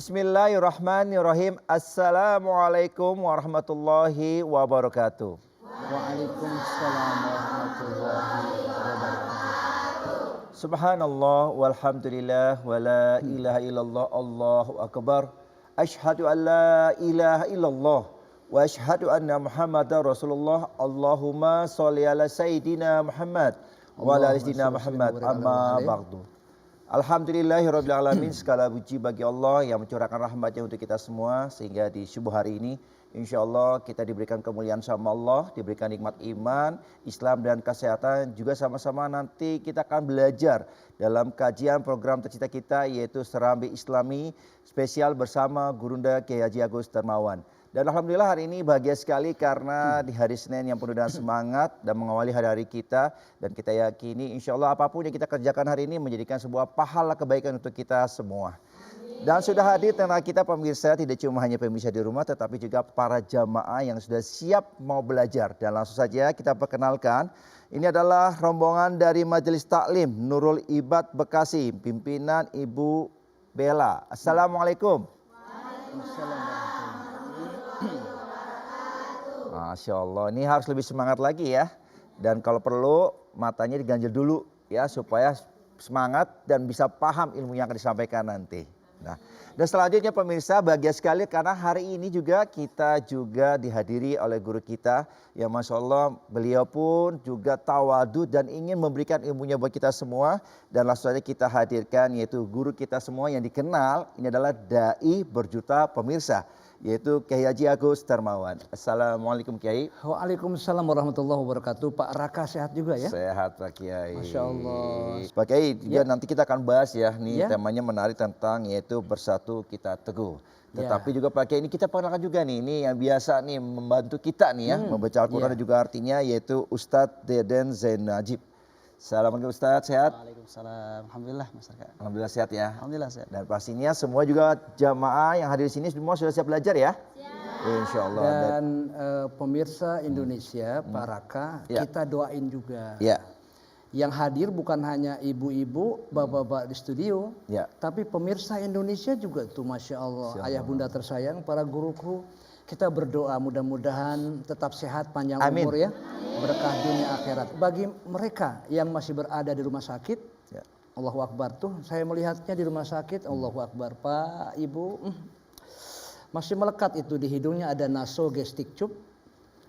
Bismillahirrahmanirrahim. Assalamualaikum warahmatullahi wabarakatuh. Waalaikumsalam warahmatullahi wabarakatuh. Subhanallah walhamdulillah wa la ilaha illallah Allahu akbar. Asyhadu an la ilaha illallah wa asyhadu anna Muhammadar Rasulullah. Allahumma sholli ala sayyidina Muhammad wa ala ali sayyidina Muhammad amma ba'du. Alhamdulillahirabbil alamin, segala puji bagi Allah yang mencurahkan rahmatnya untuk kita semua sehingga di subuh hari ini insyaallah kita diberikan kemuliaan sama Allah, diberikan nikmat iman, Islam dan kesehatan. Juga sama-sama nanti kita akan belajar dalam kajian program tercita kita yaitu Serambi Islami spesial bersama Gurunda Kiai Haji Agus Darmawan. Dan alhamdulillah hari ini bahagia sekali karena di hari Senin yang penuh dengan semangat dan mengawali hari-hari kita. Dan kita yakini insya Allah apapun yang kita kerjakan hari ini menjadikan sebuah pahala kebaikan untuk kita semua. Dan sudah hadir tengah kita pemirsa, tidak cuma hanya pemirsa di rumah tetapi juga para jamaah yang sudah siap mau belajar. Dan langsung saja kita perkenalkan, ini adalah rombongan dari Majelis Taklim Nurul Ibad Bekasi, pimpinan Ibu Bella. Assalamualaikum. Waalaikumsalam. Masya Allah, ini harus lebih semangat lagi ya. Dan kalau perlu matanya diganjel dulu ya supaya semangat dan bisa paham ilmu yang akan disampaikan nanti. Nah, dan selanjutnya pemirsa bahagia sekali karena hari ini juga kita juga dihadiri oleh guru kita yang Masya Allah beliau pun juga tawadu dan ingin memberikan ilmunya buat kita semua. Dan langsung saja kita hadirkan yaitu guru kita semua yang dikenal ini adalah Dai berjuta pemirsa, yaitu Kiai Haji Agus Darmawan. Assalamualaikum Kiai. Waalaikumsalam warahmatullahi wabarakatuh. Pak Raka sehat juga ya? Sehat Pak Kiai. Masya Allah. Pak Kiai juga nanti kita akan bahas ya, nih Ya. temanya menarik tentang yaitu bersatu kita teguh. Tetapi juga Pak Kiai ini kita perkenalkan juga nih, ini yang biasa nih membantu kita nih ya, membaca Al-Quran dan juga artinya yaitu Ustadz Deden Zain Najib. Assalamualaikum Ustadz, sehat? Waalaikumsalam. Alhamdulillah Mas Raka. Alhamdulillah sehat ya. Alhamdulillah sehat. Dan pastinya semua juga jamaah yang hadir di sini semua sudah siap belajar ya? Siap. Insya Allah. Dan pemirsa Indonesia, Pak Raka, kita doain juga. Ya. Yang hadir bukan hanya ibu-ibu, bapak-bapak di studio, tapi pemirsa Indonesia juga tuh Masya Allah. Ayah bunda tersayang, para guru-guru. Kita berdoa mudah-mudahan tetap sehat, panjang umur ya. Berkah dunia akhirat. Bagi mereka yang masih berada di rumah sakit, Allahu Akbar tuh. Saya melihatnya di rumah sakit, Allahu Akbar. Pak, Ibu, masih melekat itu di hidungnya ada nasogastric tube.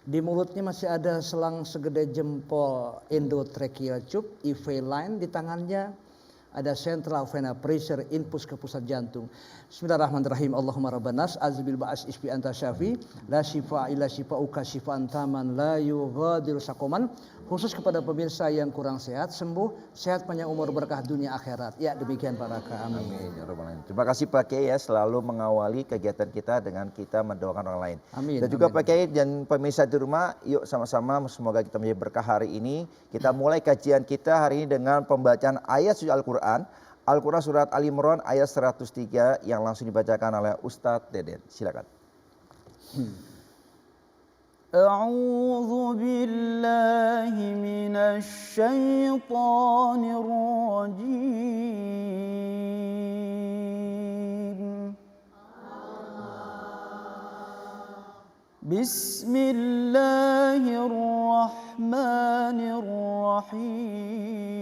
Di mulutnya masih ada selang segede jempol endotracheal tube, IV line. Di tangannya ada central vena pressure infus ke pusat jantung. Bismillahirrahmanirrahim. Allahumma rabbanas azbil ba'as isfi anta syafi la syifa illa syifauka syifaan taman la yughadiru saqaman. Khusus kepada pemirsa yang kurang sehat, sembuh, sehat panjang umur, berkah dunia akhirat. Ya demikian Pak Raka. Amin. Terima kasih Pak Kiai ya selalu mengawali kegiatan kita dengan kita mendoakan orang lain. Amin. Dan juga Pak Kiai dan pemirsa di rumah, yuk sama-sama semoga kita menjadi berkah hari ini. Kita mulai kajian kita hari ini dengan pembacaan ayat suci Al-Quran. Al-Quran surat Ali Imran ayat 103 yang langsung dibacakan oleh Ustadz Deden. Silakan. A'udzu billahi minasy syaithanir rajim. Bismillahirrahmanirrahim.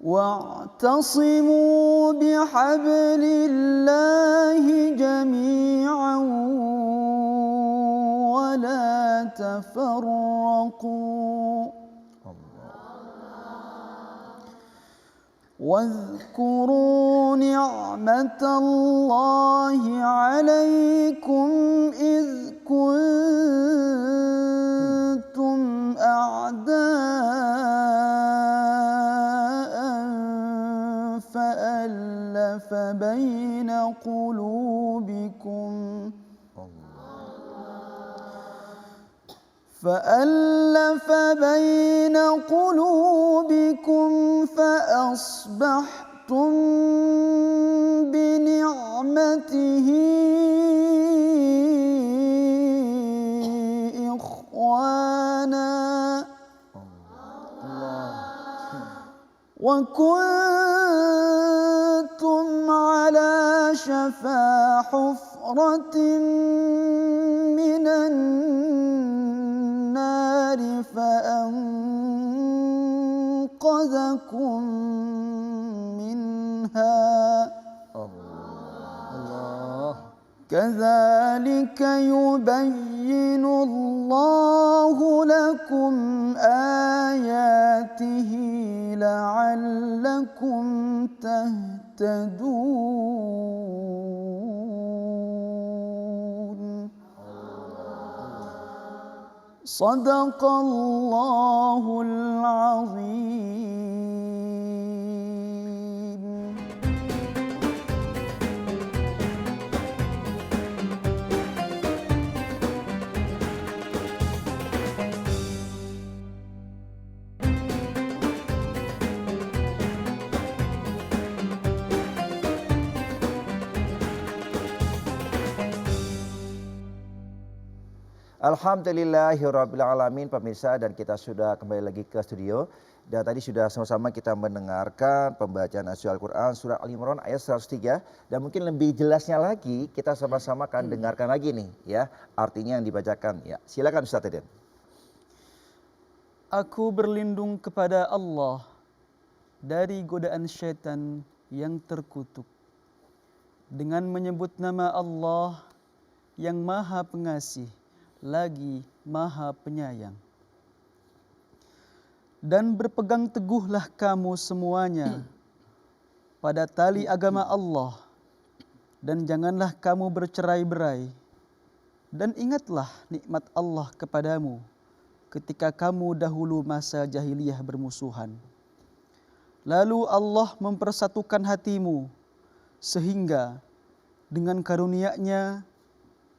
واعتصموا بحبل الله جميعا ولا تفرقوا واذكروا نعمة الله عليكم إذ كنتم أعداء فألف بين قلوبكم فأصبحتم بنعمته إخوانا وكنتم على شفا حفرة من النار فأنقذكم منها كذلك يبين الله لكم آياته لعلكم تهتدون صدق الله العظيم. Alhamdulillahirrabbilalamin, pemirsa, dan kita sudah kembali lagi ke studio. Dan tadi sudah sama-sama kita mendengarkan pembacaan Al-Quran surah Al-Imran ayat 103. Dan mungkin lebih jelasnya lagi kita sama-sama akan dengarkan lagi nih ya, artinya yang dibacakan. Ya, silakan Ustaz Eden. Aku berlindung kepada Allah dari godaan syaitan yang terkutuk dengan menyebut nama Allah yang Maha Pengasih lagi Maha Penyayang. Dan berpegang teguhlah kamu semuanya pada tali agama Allah, dan janganlah kamu bercerai-berai, dan ingatlah nikmat Allah kepadamu ketika kamu dahulu masa jahiliyah bermusuhan. Lalu Allah mempersatukan hatimu sehingga dengan karunia-Nya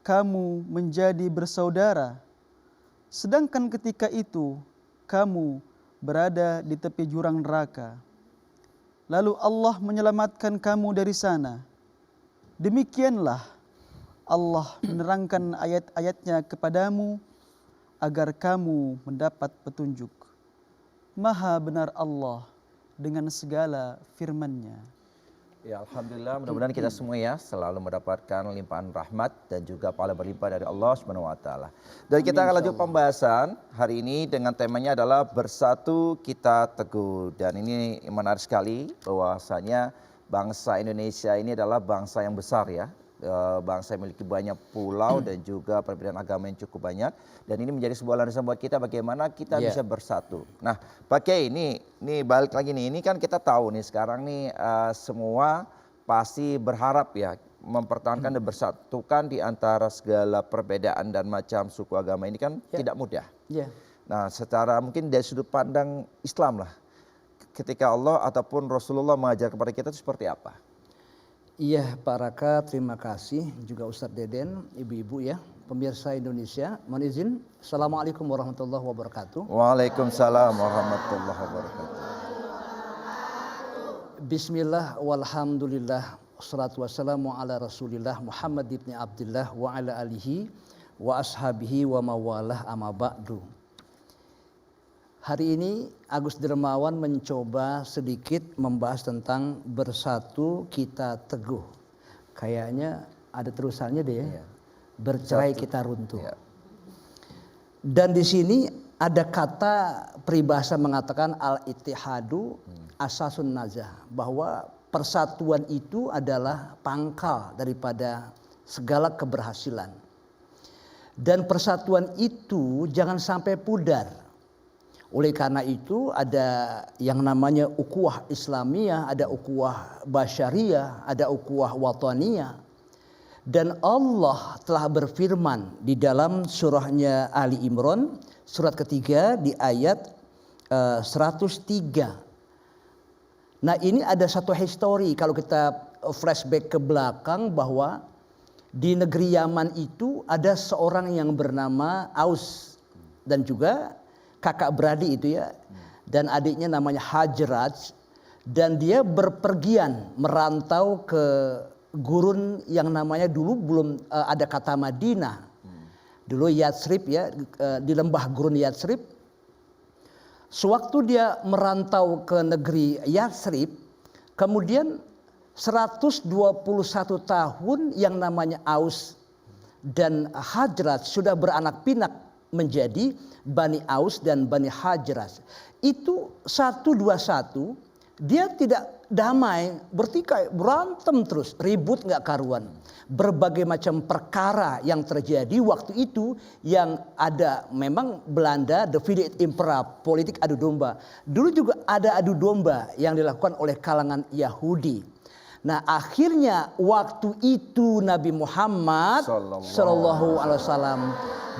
kamu menjadi bersaudara, sedangkan ketika itu kamu berada di tepi jurang neraka. Lalu Allah menyelamatkan kamu dari sana. Demikianlah Allah menerangkan ayat-ayatnya kepadamu agar kamu mendapat petunjuk. Maha benar Allah dengan segala firman-Nya. Ya, alhamdulillah, mudah-mudahan kita semua ya selalu mendapatkan limpahan rahmat dan juga pahala berlimpah dari Allah Subhanahu wa taala. Dan kita akan lanjut pembahasan hari ini dengan temanya adalah Bersatu Kita Teguh. Dan ini menarik sekali bahwasanya bangsa Indonesia ini adalah bangsa yang besar ya. Bangsa yang memiliki banyak pulau dan juga perbedaan agama yang cukup banyak, dan ini menjadi sebuah landasan buat kita bagaimana kita bisa bersatu. Nah, pakai ini balik lagi nih, ini kan kita tahu nih sekarang nih semua pasti berharap ya mempertahankan dan bersatukan di antara segala perbedaan dan macam suku agama ini kan tidak mudah. Nah, secara mungkin dari sudut pandang Islam lah, ketika Allah ataupun Rasulullah mengajar kepada kita itu seperti apa? Iya Pak Raka, terima kasih. Juga Ustadz Deden, ibu-ibu ya, pemirsa Indonesia. Mohon izin, Assalamualaikum warahmatullahi wabarakatuh. Waalaikumsalam warahmatullahi wabarakatuh. Bismillah, walhamdulillah, wassalatu wassalamu ala rasulillah Muhammad ibn Abdullah wa ala alihi wa ashabihi wa mawalah amma ba'du. Hari ini Agus Dermawan mencoba sedikit membahas tentang Bersatu Kita Teguh. Kayaknya ada terusannya deh ya. Bercerai kita runtuh. Dan di sini ada kata peribahasa mengatakan al-ittihadu asasun nazah, bahwa persatuan itu adalah pangkal daripada segala keberhasilan. Dan persatuan itu jangan sampai pudar. Oleh karena itu ada yang namanya ukhuwah Islamiyah, ada ukhuwah Basyariyah, ada ukhuwah Wataniyah. Dan Allah telah berfirman di dalam surahnya Ali Imran, surat ketiga di ayat 103. Nah, ini ada satu histori kalau kita flashback ke belakang, bahwa di negeri Yaman itu ada seorang yang bernama Aus dan juga kakak beradik itu ya, dan adiknya namanya Hajraj, dan dia berpergian merantau ke gurun yang namanya dulu belum ada kata Madinah, dulu Yatsrib ya, di lembah gurun Yatsrib. Sewaktu dia merantau ke negeri Yathrib, kemudian 121 tahun yang namanya Aus dan Hajraj sudah beranak pinak menjadi Bani Aus dan Bani Hajraj. Itu 121 dia tidak damai, bertikai, berantem terus, ribut nggak karuan. Berbagai macam perkara yang terjadi waktu itu yang ada, memang Belanda divided impera, politik adu domba. Dulu juga ada adu domba yang dilakukan oleh kalangan Yahudi. Nah, akhirnya waktu itu Nabi Muhammad Sallallahu Alaihi Wasallam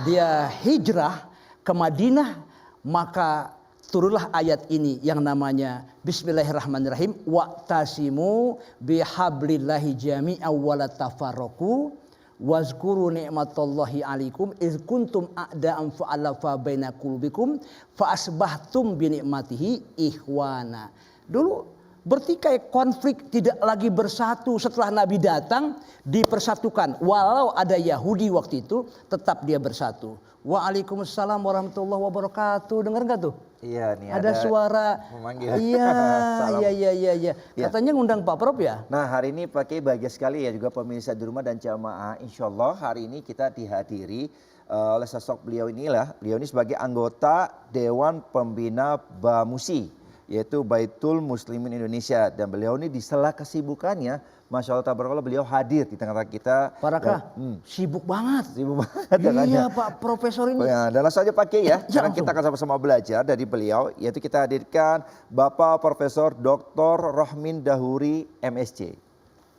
dia hijrah ke Madinah, maka turunlah ayat ini yang namanya Bismillahirrahmanirrahim, wa'tasimu bihablillahi jami'an wa la tafarraqu wazkuru ni'matallahi 'alaikum iz kuntum a'da'an fa'alafa baina qulubikum fa asbahtum bi ni'matihi ikhwana. Dulu bertikai, konflik, tidak lagi bersatu. Setelah Nabi datang dipersatukan. Walau ada Yahudi waktu itu, tetap dia bersatu. Waalaikumsalam warahmatullahi wabarakatuh. Dengar nggak tuh? Iya, nih ada suara memanggil. Iya. Katanya ngundang Pak Prof ya? Nah, hari ini pakai bahagia sekali ya juga pemirsa di rumah dan jamaah. Insya Allah hari ini kita dihadiri oleh sosok beliau inilah. Beliau ini sebagai anggota Dewan Pembina BAMUSI, yaitu Baitul Muslimin Indonesia. Dan beliau ini di sela kesibukannya, Masya Allah tabarakallah, beliau hadir di tengah-tengah kita. Pak Raka, sibuk banget. Sibuk banget. Iya Pak Profesor ini. Ya, dan langsung aja pakai ya, karena kita akan sama-sama belajar dari beliau. Yaitu kita hadirkan Bapak Profesor Dr. Rohmin Dahuri MSc.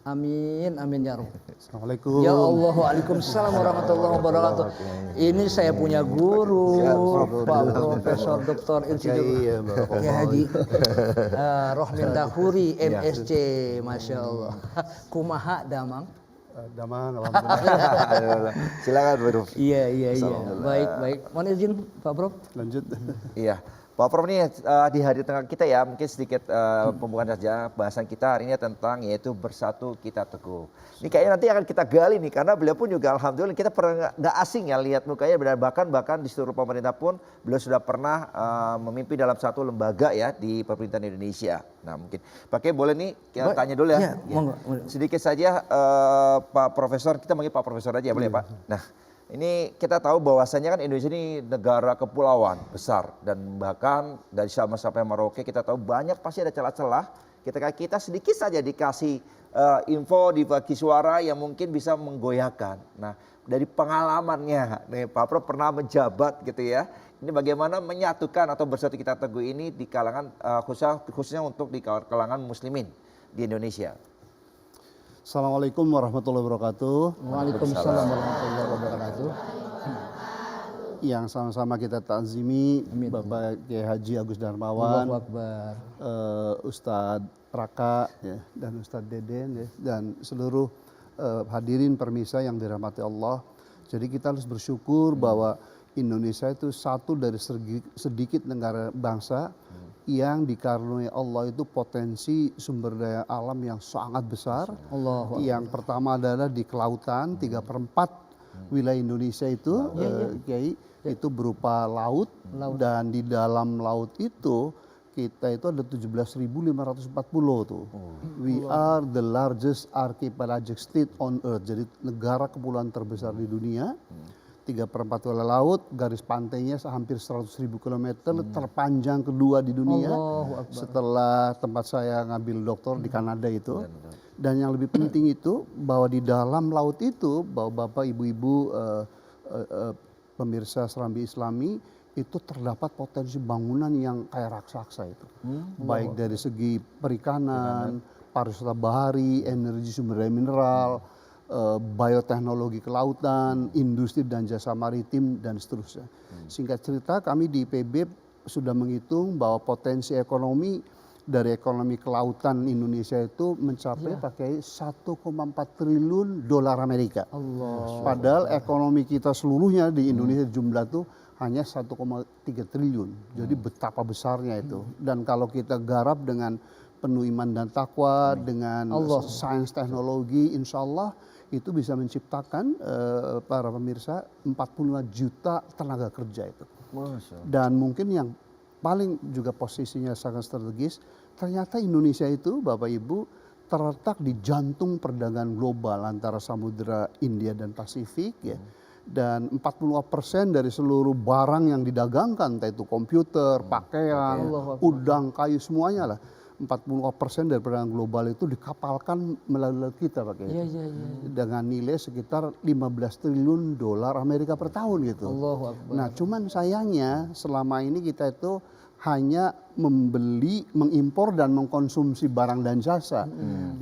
Amin, amin ya Rabb. Assalamualaikum. Ya Allah, waalaikumsalam warahmatullahi wabarakatuh. Ini saya punya guru, Pak Profesor Dr. Insinyur Kiai Haji Rohmin Dahuri MSc, Masya Allah. Kumaha damang? Damang, alhamdulillah. Silakan Bro. Iya. Baik. Mohon izin Pak Prof. Lanjut. Iya. Pak Prof ini di hari tengah kita ya, mungkin sedikit pembukaan saja bahasan kita hari ini tentang yaitu bersatu kita teguh. Ini kayaknya nanti akan kita gali nih, karena beliau pun juga alhamdulillah kita pernah nggak asing ya lihat mukanya, bahkan di seluruh pemerintah pun beliau sudah pernah memimpin dalam satu lembaga ya di pemerintahan Indonesia. Nah mungkin pakai boleh nih kita tanya dulu ya. Sedikit saja Pak Profesor, kita panggil Pak Profesor aja ya, boleh Pak? Nah, ini kita tahu bahwasanya kan Indonesia ini negara kepulauan besar, dan bahkan dari Sabah sampai Merauke kita tahu banyak pasti ada celah-celah ketika kita sedikit saja dikasih info, dibagi suara yang mungkin bisa menggoyahkan. Nah, dari pengalamannya nih Pak Prof pernah menjabat gitu ya. Ini bagaimana menyatukan atau bersatu kita teguh ini di kalangan khususnya untuk di kalangan muslimin di Indonesia. Assalamualaikum warahmatullahi wabarakatuh. Waalaikumsalam warahmatullahi wabarakatuh. Yang sama-sama kita takzimi Bapak Kiai Haji Agus Darmawan, Ustadz Raka ya, dan Ustadz Deden ya, dan seluruh hadirin permisa yang dirahmati Allah. Jadi kita harus bersyukur bahwa Indonesia itu satu dari sedikit negara bangsa yang dikaruniai Allah itu potensi sumber daya alam yang sangat besar. Yang pertama adalah di kelautan, 3/4 wilayah Indonesia itu Kiai, itu berupa laut. Dan di dalam laut itu kita itu ada 17.540 tuh. We are the largest archipelagic state on earth. Jadi negara kepulauan terbesar di dunia. 3/4 wilayah laut, garis pantainya hampir 100.000 kilometer, terpanjang kedua di dunia setelah tempat saya ngambil doktor di Kanada itu. Dan yang lebih penting itu bahwa di dalam laut itu, bahwa Bapak Ibu-ibu pemirsa Serambi Islami, itu terdapat potensi bangunan yang kayak raksasa itu. Baik dari segi perikanan, pariwisata bahari, energi sumber daya mineral, bioteknologi kelautan, industri dan jasa maritim, dan seterusnya. Singkat cerita, kami di IPB sudah menghitung bahwa potensi ekonomi dari ekonomi kelautan Indonesia itu mencapai pakai 1,4 triliun dolar Amerika. Padahal ekonomi kita seluruhnya di Indonesia jumlah itu hanya 1,3 triliun. Jadi betapa besarnya itu. Dan kalau kita garap dengan penuh iman dan takwa, dengan sains teknologi, insya Allah itu bisa menciptakan para pemirsa 45 juta tenaga kerja itu. Dan mungkin yang paling juga posisinya sangat strategis, ternyata Indonesia itu Bapak Ibu terletak di jantung perdagangan global antara Samudra India dan Pasifik ya. Dan 40% dari seluruh barang yang didagangkan, entah itu komputer, pakaian, udang, kayu, semuanya lah. 40% dari perdagangan global itu dikapalkan melalui kita pakai dengan nilai sekitar 15 triliun dolar Amerika per tahun gitu. Nah cuman sayangnya selama ini kita itu hanya membeli, mengimpor dan mengkonsumsi barang dan jasa.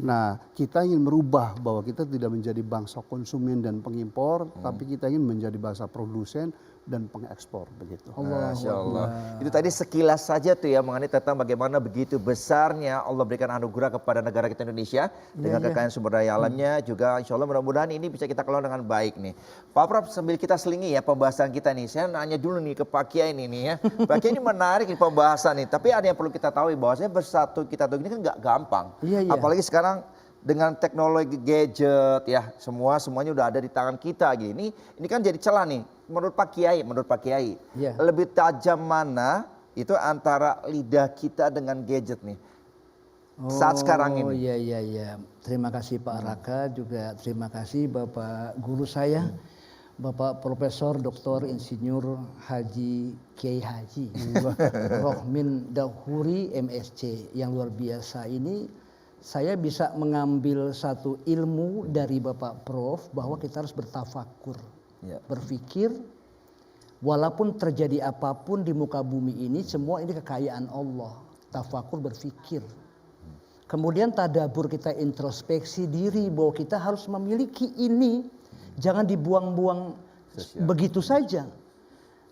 Nah kita ingin merubah bahwa kita tidak menjadi bangsa konsumen dan pengimpor, tapi kita ingin menjadi bangsa produsen dan pengekspor begitu. Masya Allah. Itu tadi sekilas saja tuh ya mengenai tentang bagaimana begitu besarnya Allah berikan anugerah kepada negara kita Indonesia dengan kekayaan sumber daya alamnya juga. Insya Allah mudah-mudahan ini bisa kita kelola dengan baik nih. Pak Prof, sambil kita selingi ya pembahasan kita nih. Saya nanya dulu nih ke Pak Kiai ini nih ya. Pak Kiai ini menarik nih pembahasan nih. Tapi ada yang perlu kita tahu bahwasanya bersatu kita tuh ini kan nggak gampang. Apalagi sekarang dengan teknologi gadget ya semuanya udah ada di tangan kita gini. Ini kan jadi celah nih. Menurut Pak Kiai, lebih tajam mana itu antara lidah kita dengan gadget nih saat sekarang ini? Oh iya. Terima kasih Pak Raka, juga terima kasih Bapak guru saya, Bapak Profesor Dr. Insinyur Haji Kiai Haji Rohmin Dahuri MSc yang luar biasa ini. Saya bisa mengambil satu ilmu dari Bapak Prof bahwa kita harus bertafakur. Berpikir walaupun terjadi apapun di muka bumi ini, semua ini kekayaan Allah. Tafakur, berpikir. Kemudian tadabur, kita introspeksi diri bahwa kita harus memiliki ini, jangan dibuang-buang begitu saja.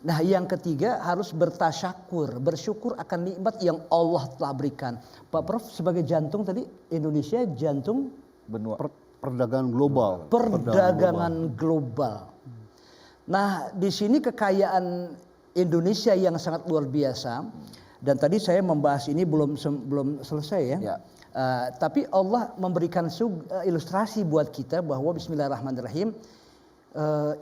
Nah yang ketiga harus bertasyakur, bersyukur akan nikmat yang Allah telah berikan. Pak Prof, sebagai jantung tadi, Indonesia jantung benua perdagangan global. Perdagangan global. Nah di sini kekayaan Indonesia yang sangat luar biasa, dan tadi saya membahas ini belum selesai ya. Tapi Allah memberikan ilustrasi buat kita bahwa Bismillahirrahmanirrahim.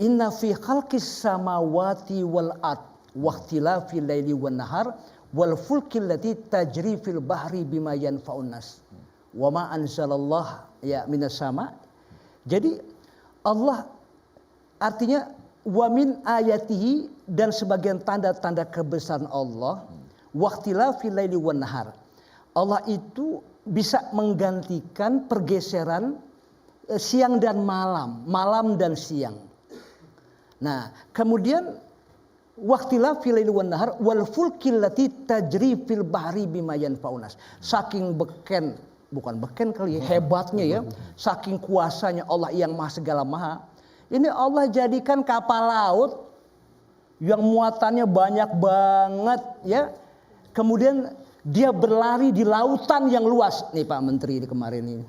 Inna fi khalqis samawati wal ard waqtilafil laili wan nahar wal fulkil lati tajri fil bahri bima yanfa'un nas wa ma anzalallah ya minas sama. Jadi Allah artinya wa min ayatihi, dan sebagian tanda-tanda kebesaran Allah waqtilafil laili wan nahar. Allah itu bisa menggantikan pergeseran siang dan malam, malam dan siang. Nah, kemudian waqtilafil laili wan nahar wal fulkil lati tajri fil bahri bima yanfa'un nas. Saking bukan beken kali ya, hebatnya ya, saking kuasanya Allah yang Maha segala Maha. Ini Allah jadikan kapal laut yang muatannya banyak banget ya. Kemudian dia berlari di lautan yang luas. Nih Pak Menteri kemarin ini.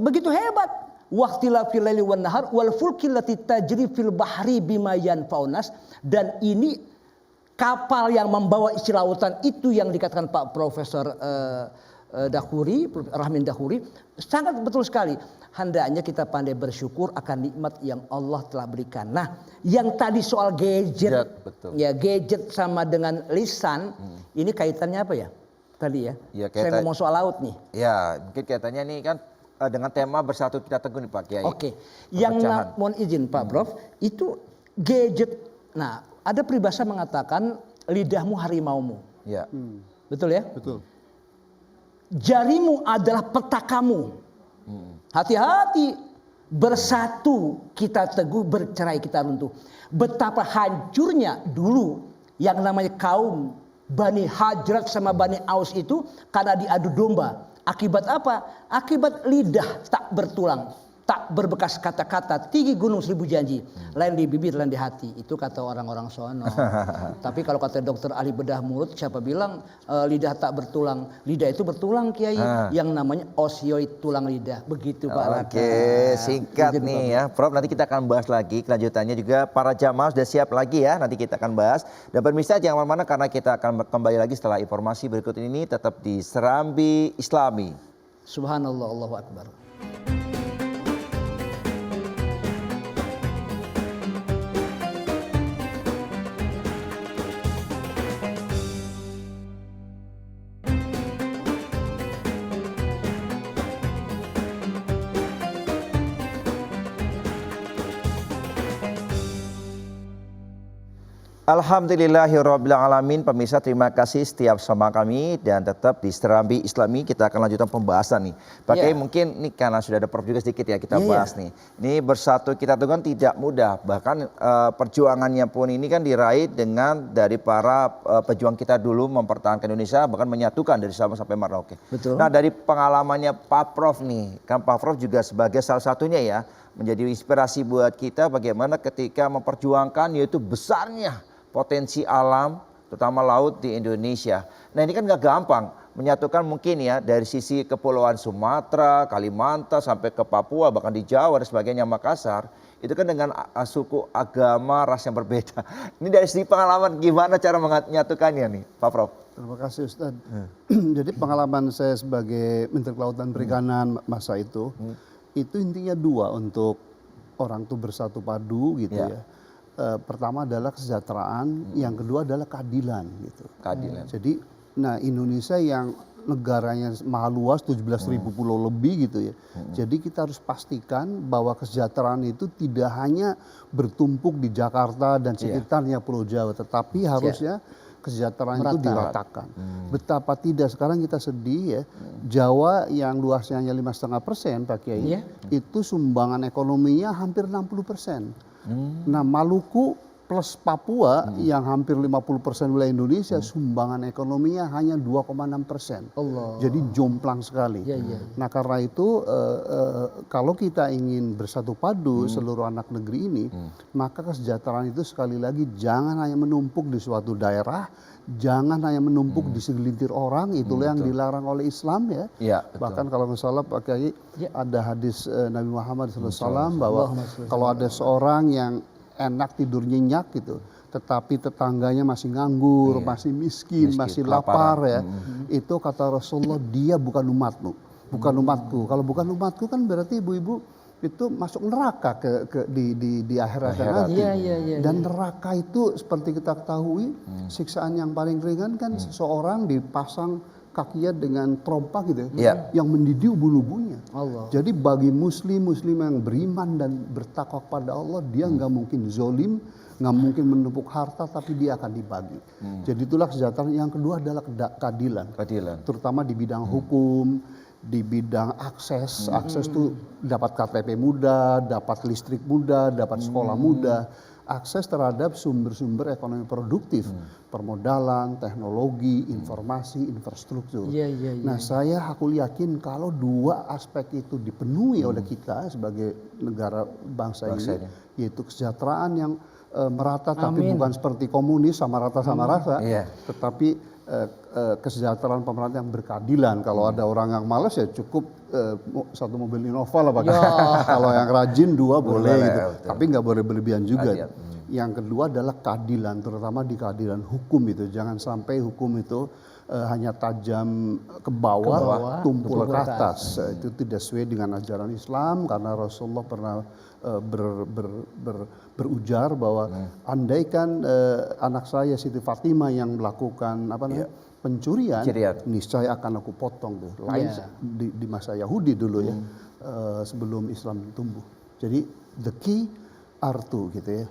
Begitu hebat. Waqtilafil laili wan nahar wal fulkil lati tajri fil bahri bima yanfa'un nas. Dan ini kapal yang membawa isi lautan itu yang dikatakan Pak Profesor Dahuri, Rahmin Dahuri, sangat betul sekali. Hendaknya kita pandai bersyukur akan nikmat yang Allah telah berikan. Nah, yang tadi soal gadget, ya gadget sama dengan lisan, ini kaitannya apa ya? Tadi ya, saya ngomong soal laut nih. Ya, mungkin kaitannya nih kan dengan tema bersatu kita teguh nih Pak Kiai. Oke, yang mohon izin Pak Prof, itu gadget. Nah, ada peribahasa mengatakan lidahmu harimaumu. Ya. Betul ya? Betul. Jarimu adalah petakamu. Hati-hati, bersatu kita teguh, bercerai kita runtuh. Betapa hancurnya dulu yang namanya kaum Bani Hajrat sama Bani Aus itu karena diadu domba. Akibat apa? Akibat lidah tak bertulang, tak berbekas kata-kata, tinggi gunung seribu janji, lain di bibir, lain di hati. Itu kata orang-orang sono. Tapi kalau kata dokter ahli bedah mulut, siapa bilang lidah tak bertulang? Lidah itu bertulang Kiai, yang namanya osioid tulang lidah. Begitu Pak Raka. Oke, singkat nih ya Prof, nanti kita akan bahas lagi kelanjutannya juga. Para jamaah sudah siap lagi ya, nanti kita akan bahas. Dan pemirsa jangan kemana-mana karena kita akan kembali lagi setelah informasi berikut ini, tetap di Serambi Islami. Subhanallah, Allahu Akbar. Alhamdulillahirabbil alamin. Pemirsa, terima kasih setiap sama kami dan tetap di Serambi Islami kita akan lanjutkan pembahasan nih. Pakai mungkin nih karena sudah ada Prof juga sedikit ya kita bahas nih. Ini bersatu kita tuh kan tidak mudah. Bahkan perjuangannya pun ini kan diraih dengan dari para pejuang kita dulu mempertahankan Indonesia bahkan menyatukan dari Sabang sampai Merauke. Betul. Nah, dari pengalamannya Pak Prof nih, kan Pak Prof juga sebagai salah satunya ya menjadi inspirasi buat kita bagaimana ketika memperjuangkan yaitu besarnya potensi alam, terutama laut di Indonesia. Nah ini kan nggak gampang menyatukan mungkin ya dari sisi kepulauan Sumatera, Kalimantan sampai ke Papua, bahkan di Jawa dan sebagainya, Makassar. Itu kan dengan suku, agama, ras yang berbeda. Ini dari sisi pengalaman gimana cara menyatukannya nih Pak Prof? Terima kasih Ustaz. Jadi pengalaman saya sebagai Menteri Kelautan Perikanan masa itu intinya dua untuk orang tuh bersatu padu gitu ya. Pertama adalah kesejahteraan, yang kedua adalah keadilan gitu. Keadilan. Jadi nah Indonesia yang negaranya maha luas 17.000 pulau lebih gitu ya. Jadi kita harus pastikan bahwa kesejahteraan itu tidak hanya bertumpuk di Jakarta dan sekitarnya Pulau Jawa, tetapi harusnya kesejahteraan itu diratakan. Betapa tidak sekarang kita sedih ya, Jawa yang luasnya hanya 5,5% Pak Kiai, itu sumbangan ekonominya hampir 60%. Nah Maluku plus Papua yang hampir 50% wilayah Indonesia sumbangan ekonominya hanya 2,6%. Jadi jomplang sekali. Nah karena itu kalau kita ingin bersatu padu seluruh anak negeri ini, maka kesejahteraan itu sekali lagi jangan hanya menumpuk di suatu daerah, jangan hanya menumpuk di segelintir orang, itulah yang dilarang oleh Islam ya. Bahkan kalau nggak salah Pak Kiai ada hadis Nabi Muhammad SAW bahwa kalau ada seorang yang enak tidur nyenyak gitu, tetapi tetangganya masih nganggur, masih miskin, masih lapar ya, itu kata Rasulullah dia bukan umatmu, bukan umatku. Kalau bukan umatku kan berarti ibu-ibu itu masuk neraka di akhirat nanti. Dan neraka itu seperti kita ketahui siksaan yang paling ringan kan seseorang dipasang kakinya dengan trompa gitu yang mendidih ubun-ubunnya. Jadi bagi muslim yang beriman dan bertakwa kepada Allah, dia nggak mungkin zolim, nggak mungkin menumpuk harta, tapi dia akan dibagi. Jadi itulah kesejahteraan. Yang kedua adalah keadilan. Terutama di bidang hukum, di bidang akses itu dapat KTP mudah, dapat listrik mudah, dapat sekolah mudah, akses terhadap sumber-sumber ekonomi produktif, permodalan, teknologi, informasi, infrastruktur. Nah aku yakin kalau dua aspek itu dipenuhi oleh kita sebagai negara bangsa ini, yaitu kesejahteraan yang merata tapi bukan seperti komunis sama rata sama rasa, tetapi kesejahteraan pemerintah yang berkeadilan. Kalau ada orang yang malas ya cukup satu mobil Innova lah Pak. Kalau yang rajin dua boleh gitu. Tapi nggak boleh berlebihan juga. Yang kedua adalah keadilan, terutama di keadilan hukum itu. Jangan sampai hukum itu hanya tajam ke bawah, tumpul ke atas. Itu tidak sesuai dengan ajaran Islam, karena Rasulullah pernah berujar bahwa andaikan anak saya Siti Fatimah yang melakukan pencurian, niscaya akan aku potong tuh. Lain di masa Yahudi dulu ya, sebelum Islam tumbuh. Jadi the key are two gitu ya,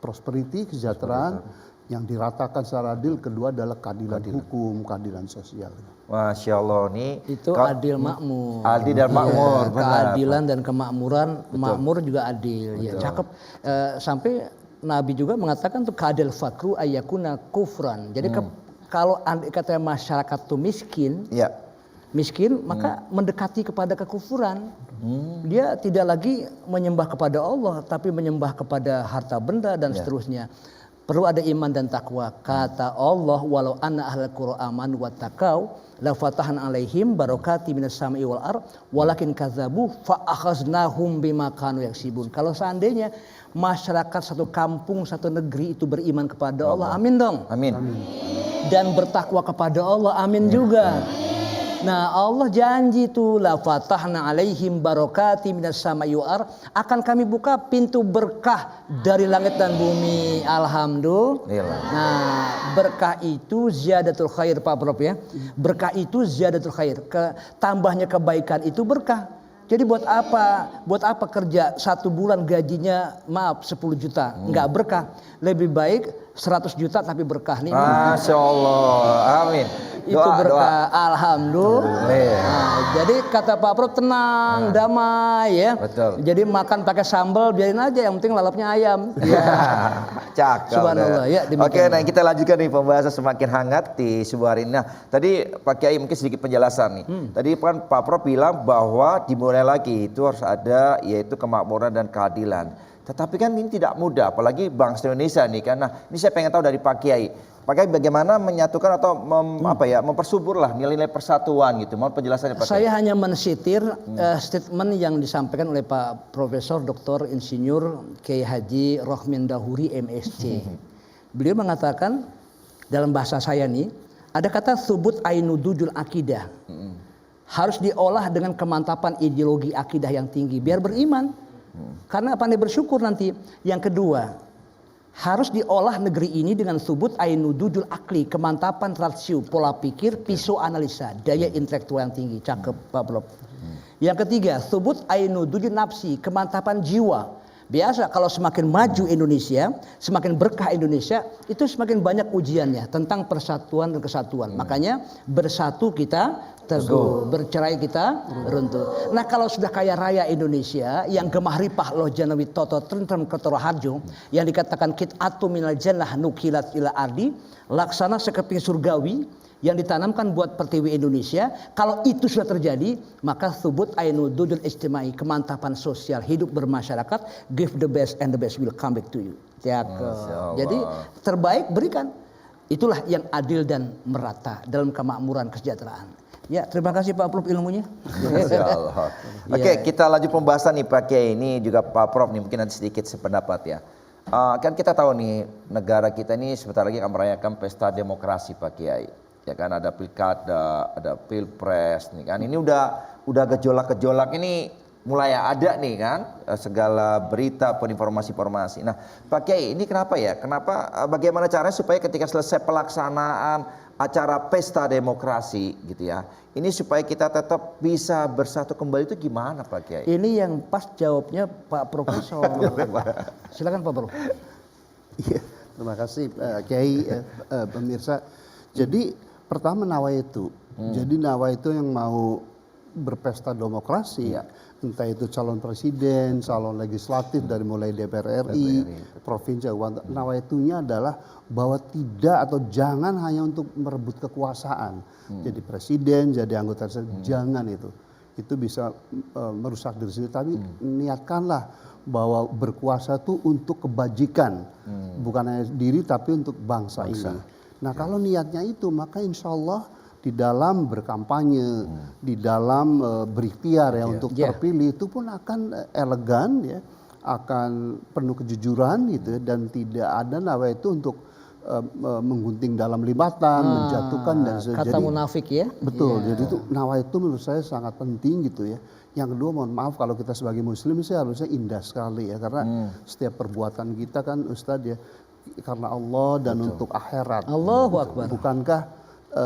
prosperity, kesejahteraan yang diratakan secara adil. Kedua adalah keadilan hukum, keadilan sosial. Masya Allah nih itu adil makmur. Adil dan makmur, keadilan dan kemakmuran, makmur juga adil. Ya, cakep. Sampai Nabi juga mengatakan tuh keadil fakru ayakuna kufran. Jadi kalau kata masyarakat itu miskin, maka mendekati kepada kekufuran. Dia tidak lagi menyembah kepada Allah, tapi menyembah kepada harta benda dan seterusnya. Perlu ada iman dan takwa. Kata Allah, walau anna ahlal qura amanu wattaqau la fatahna alaihim barakati minas sama'i wal ard walakin kadzabu fa akhaznahum bima kanu yaksibun. Kalau seandainya masyarakat satu kampung, satu negeri itu beriman kepada Allah, amin dong. Amin. Dan bertakwa kepada Allah, amin juga. Nah Allah janji tuh la fatahna alaihim barakati minas sama'i wal ard, akan kami buka pintu berkah dari langit dan bumi. Alhamdulillah. Nah berkah itu ziyadatul khair Pak Prof ya. Berkah itu ziyadatul khair. Tambahnya kebaikan itu berkah. Jadi buat apa kerja 1 bulan gajinya maaf 10 juta, nggak berkah. Lebih baik 100 juta tapi berkah nih. Masya Allah, amin. Itu berkah, alhamdulillah. Nah, jadi kata Pak Prof tenang, damai ya. Betul. Jadi makan pakai sambal biarin aja, yang penting lalapnya ayam. Ya, cakep. Subhanallah ya. Oke, nah kita lanjutkan nih pembahasan semakin hangat di subuh hari ini. Nah, tadi Pak Kiai mungkin sedikit penjelasan nih. Tadi kan Pak Prof bilang bahwa dimulai lagi itu harus ada yaitu kemakmuran dan keadilan. Tetapi kan ini tidak mudah, apalagi bangsa Indonesia nih kan. Nah, ini saya pengen tahu dari Pak Kiai. Pak Kiai bagaimana menyatukan atau mempersuburlah nilai-nilai persatuan gitu. Mohon penjelasannya Pak Kiai. Saya hanya mensitir statement yang disampaikan oleh Pak Profesor Dr. Insinyur Kiai Haji Rohmin Dahuri MSc. Beliau mengatakan dalam bahasa saya nih, ada kata subut ainudujul akidah. Harus diolah dengan kemantapan ideologi akidah yang tinggi biar beriman. Karena pandai bersyukur nanti. Yang kedua, harus diolah negeri ini dengan subut ainudujul akli, kemantapan rasio, pola pikir, pisau analisa, daya intelektual yang tinggi. Cakep Pak Prof. Yang ketiga, subut ainudujul nafsi, kemantapan jiwa. Biasa kalau semakin maju Indonesia, semakin berkah Indonesia, itu semakin banyak ujiannya tentang persatuan dan kesatuan. Makanya bersatu kita teguh, bercerai kita runtuh. Nah kalau sudah kaya raya Indonesia yang gemah ripah loh janawi toto tentrem ketoro harjo, yang dikatakan kit'atu minal jannah nukilat ila ardi, laksana sekeping surgawi yang ditanamkan buat pertiwi Indonesia. Kalau itu sudah terjadi, maka subut ainudujul istimai, kemantapan sosial, hidup bermasyarakat, give the best and the best will come back to you. Jadi terbaik berikan. Itulah yang adil dan merata dalam kemakmuran kesejahteraan. Ya, terima kasih Pak Prof ilmunya. Masya Allah. Oke, kita lanjut pembahasan nih Pak Kiai. Ini juga Pak Prof nih mungkin nanti sedikit sependapat ya. Kan kita tahu nih negara kita ini sebentar lagi akan merayakan pesta demokrasi Pak Kiai. Ya kan ada pilkada, ada pilpres nih kan. Ini udah gejolak-gejolak ini mulai ada nih kan segala berita pun informasi-informasi. Nah, Pak Kiai ini kenapa ya? Bagaimana caranya supaya ketika selesai pelaksanaan acara pesta demokrasi gitu ya, ini supaya kita tetap bisa bersatu kembali itu gimana Pak Kiai? Ini yang pas jawabnya Pak Profesor. Silakan Pak Prof. Iya, terima kasih Kiai, pemirsa. Jadi pertama nawaitu. Jadi nawaitu yang mau berpesta demokrasi, entah itu calon presiden, calon legislatif dari mulai DPR RI, provinsi, nawaitunya adalah bahwa tidak atau jangan hanya untuk merebut kekuasaan. Jadi presiden, jadi anggota jangan itu. Itu bisa merusak diri sendiri. Tapi niatkanlah bahwa berkuasa itu untuk kebajikan, bukan hanya diri tapi untuk bangsa ini. Nah kalau niatnya itu, maka insya Allah di dalam berkampanye, di dalam berikhtiar ya untuk terpilih itu pun akan elegan ya, akan penuh kejujuran gitu ya, dan tidak ada nawaitu untuk menggunting dalam libatan, menjatuhkan dan sebagainya. Kata munafik ya. Betul. Jadi itu nawaitu menurut saya sangat penting gitu ya. Yang kedua mohon maaf kalau kita sebagai muslim sih harusnya indah sekali ya, karena setiap perbuatan kita kan Ustadz ya karena Allah dan untuk akhirat. Allahu Akbar. Bukankah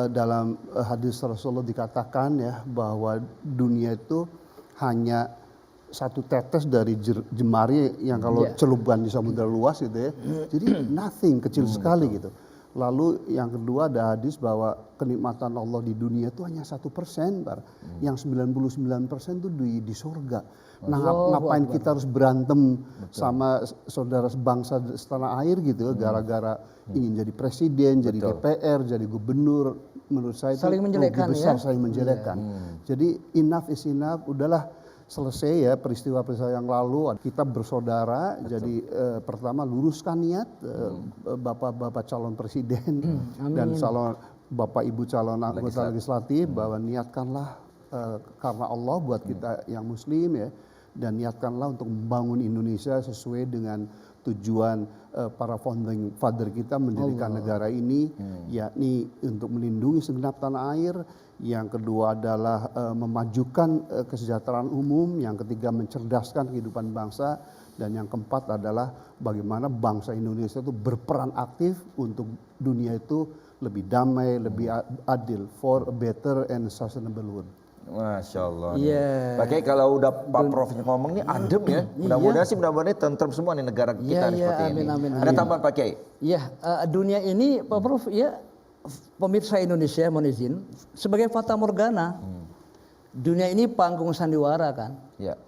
dalam hadis Rasulullah dikatakan ya bahwa dunia itu hanya satu tetes dari jemari yang kalau celupan di samudra luas gitu ya. Jadi nothing, kecil sekali gitu. Lalu yang kedua ada hadis bahwa kenikmatan Allah di dunia itu hanya 1%, yang 99% itu di surga. Nah ngapain kita harus berantem sama saudara sebangsa setanah air gitu gara-gara ingin jadi presiden, jadi DPR, jadi gubernur. Menurut saya saling itu menjelekkan besar, ya? saling menjelekkan. Jadi enough is enough, udahlah selesai ya peristiwa-peristiwa yang lalu. Kita bersaudara, jadi pertama luruskan niat bapak-bapak calon presiden dan calon bapak ibu calon anggota legislatif bahwa niatkanlah karena Allah buat kita yang muslim ya, dan niatkanlah untuk membangun Indonesia sesuai dengan tujuan para founding father kita mendirikan negara ini, yakni untuk melindungi segenap tanah air. Yang kedua adalah memajukan kesejahteraan umum. Yang ketiga mencerdaskan kehidupan bangsa. Dan yang keempat adalah bagaimana bangsa Indonesia itu berperan aktif untuk dunia itu lebih damai, lebih adil, for a better and sustainable world. Masya Allah. Iya. Pakai kalau udah Pak Prof ngomong nih adem ya. Mudah-mudahan ini tentrem semua nih negara kita nih seperti ini. Ada tambahan Pak Kiai? Iya, dunia ini Pak Prof ya, pemirsa Indonesia mohon izin, sebagai fata morgana. Dunia ini panggung sandiwara kan. Ya.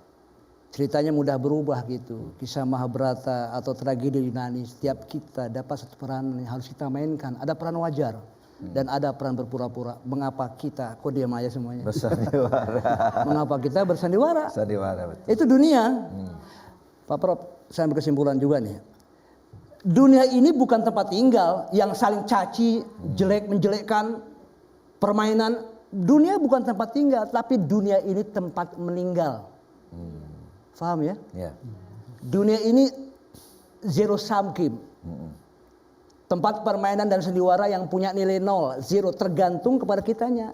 Ceritanya mudah berubah gitu. Kisah Mahabharata atau tragedi Yunani, setiap kita dapat satu peran yang harus kita mainkan. Ada peran wajar. Dan ada peran berpura-pura. Mengapa kita, kok diam aja semuanya? Bersandiwara. Mengapa kita bersandiwara? Sandiwara betul. Itu dunia. Pak Prof, saya berkesimpulan juga nih. Dunia ini bukan tempat tinggal yang saling caci, jelek menjelekkan, permainan. Dunia bukan tempat tinggal, tapi dunia ini tempat meninggal. Paham ya? Ya. Dunia ini zero sum game. Tempat permainan dan sandiwara yang punya nilai nol, zero, tergantung kepada kitanya.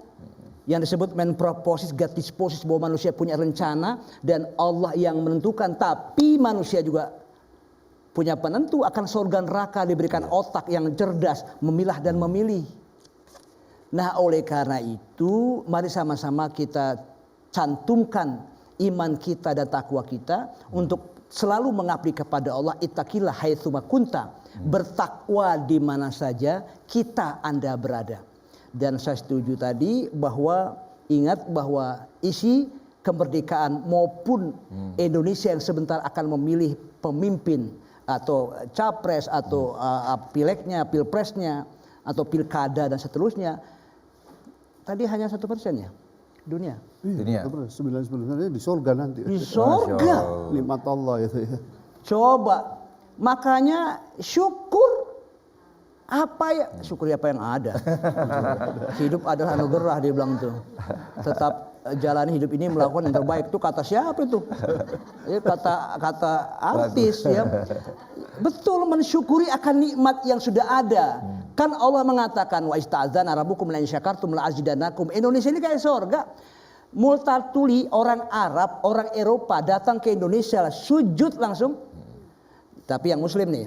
Yang disebut man proposes, God disposes, bahwa manusia punya rencana dan Allah yang menentukan. Tapi manusia juga punya penentu akan surga neraka, diberikan otak yang cerdas, memilah dan memilih. Nah oleh karena itu mari sama-sama kita cantumkan iman kita dan takwa kita untuk selalu mengabdi kepada Allah. Ittaqillah haitsuma kunta. Bertakwa di mana saja kita Anda berada. Dan saya setuju tadi bahwa ingat bahwa isi kemerdekaan maupun Indonesia yang sebentar akan memilih pemimpin atau capres atau pileknya, pilpresnya atau pilkada dan seterusnya. Tadi hanya 1% ya dunia. Dunia. 99% di surga nanti. Di surga. Nikmat Allah itu ya. Coba. Makanya syukur syukuri apa yang ada. Hidup adalah anugerah dia bilang tuh. Tetap jalani hidup ini melakukan yang terbaik. Itu kata siapa itu? Ya, kata artis ya. Betul, mensyukuri akan nikmat yang sudah ada. Kan Allah mengatakan wa ista'adzana rabbukum la in syakartum la azidanakum. Indonesia ini kayak surga. Multatuli orang Arab, orang Eropa datang ke Indonesia sujud langsung. Tapi yang muslim nih,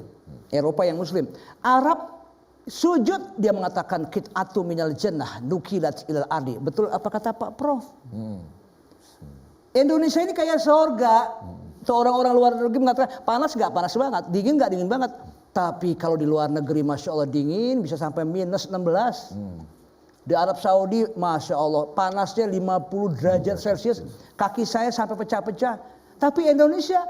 Eropa yang muslim. Arab sujud, dia mengatakan qit'atu minal jannah nukilat ilal ardi. Betul apa kata Pak Prof? Indonesia ini kayak surga. Seorang-orang luar negeri mengatakan panas nggak? Panas banget. Dingin nggak? Dingin banget. Tapi kalau di luar negeri Masya Allah dingin bisa sampai minus 16. Di Arab Saudi Masya Allah panasnya 50 derajat Celcius. Kaki saya sampai pecah-pecah. Tapi Indonesia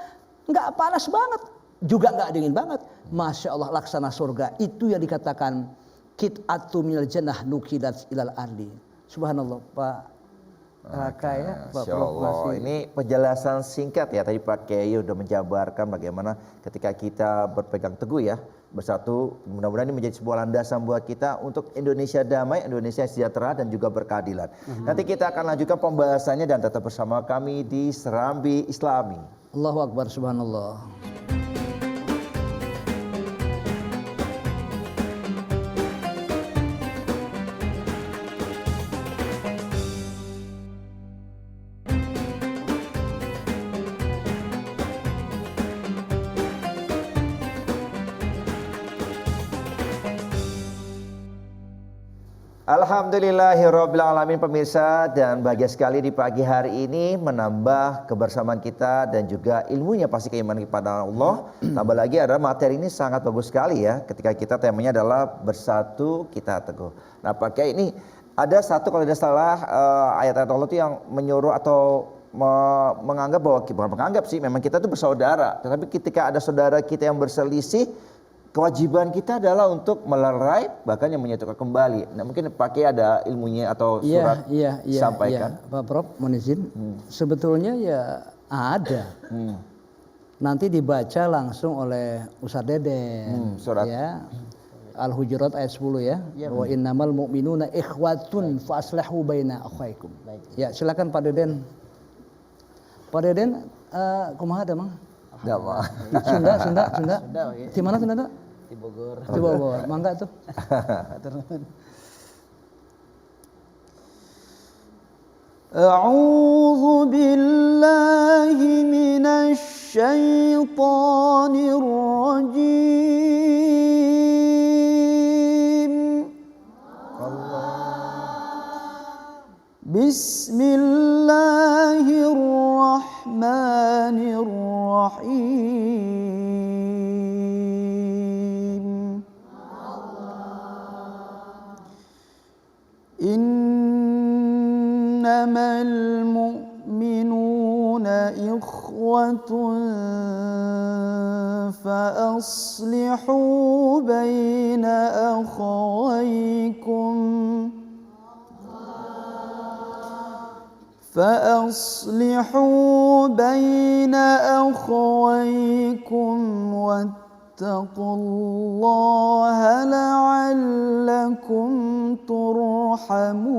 nggak panas banget. Juga nggak dingin banget. Masya Allah laksana surga. Itu yang dikatakan qit'atu minal jannah nukilat ilal ardi. Subhanallah Pak Raka ya. Masya Allah. Ini penjelasan singkat ya. Tadi Pak Kiai sudah menjabarkan bagaimana ketika kita berpegang teguh ya. Bersatu, mudah-mudahan ini menjadi sebuah landasan buat kita untuk Indonesia damai, Indonesia sejahtera dan juga berkeadilan. Nanti kita akan lanjutkan pembahasannya dan tetap bersama kami di Serambi Islami. Allahu Akbar, subhanallah. Alhamdulillahirrabbilalamin pemirsa, dan bahagia sekali di pagi hari ini menambah kebersamaan kita dan juga ilmunya pasti keimanan kepada Allah. Tambah lagi adalah materi ini sangat bagus sekali ya ketika kita temanya adalah bersatu kita teguh. Nah pakai ini ada satu kalau tidak salah ayat-ayat Allah itu yang menyuruh atau menganggap bahwa bukan menganggap sih, memang kita itu bersaudara. Tetapi ketika ada saudara kita yang berselisih, kewajiban kita adalah untuk melerai bahkan yang menyatukan kembali. Nah mungkin pakai ada ilmunya atau surat sampaikan. Pak Prof, mohon izin. Sebetulnya ya ada. Nanti dibaca langsung oleh Ustaz Deden. Surat. Ya. Al-Hujurat ayat 10 ya. Wa innamal mu'minuna ikhwatun fa aslihu baina akhwaikum. Ya, silakan Pak Deden. Pak Deden kumaha ada Mang? Sunda. Di mana Sunda? Di Bogor. Di Bogor. Mangga tuh. A'udzu billahi minasy syaithanir rajim. Bismillah. الرحيم إنما المؤمنون إخوة فأصلحوا بين أخويكم واتقوا الله لعلكم ترحمون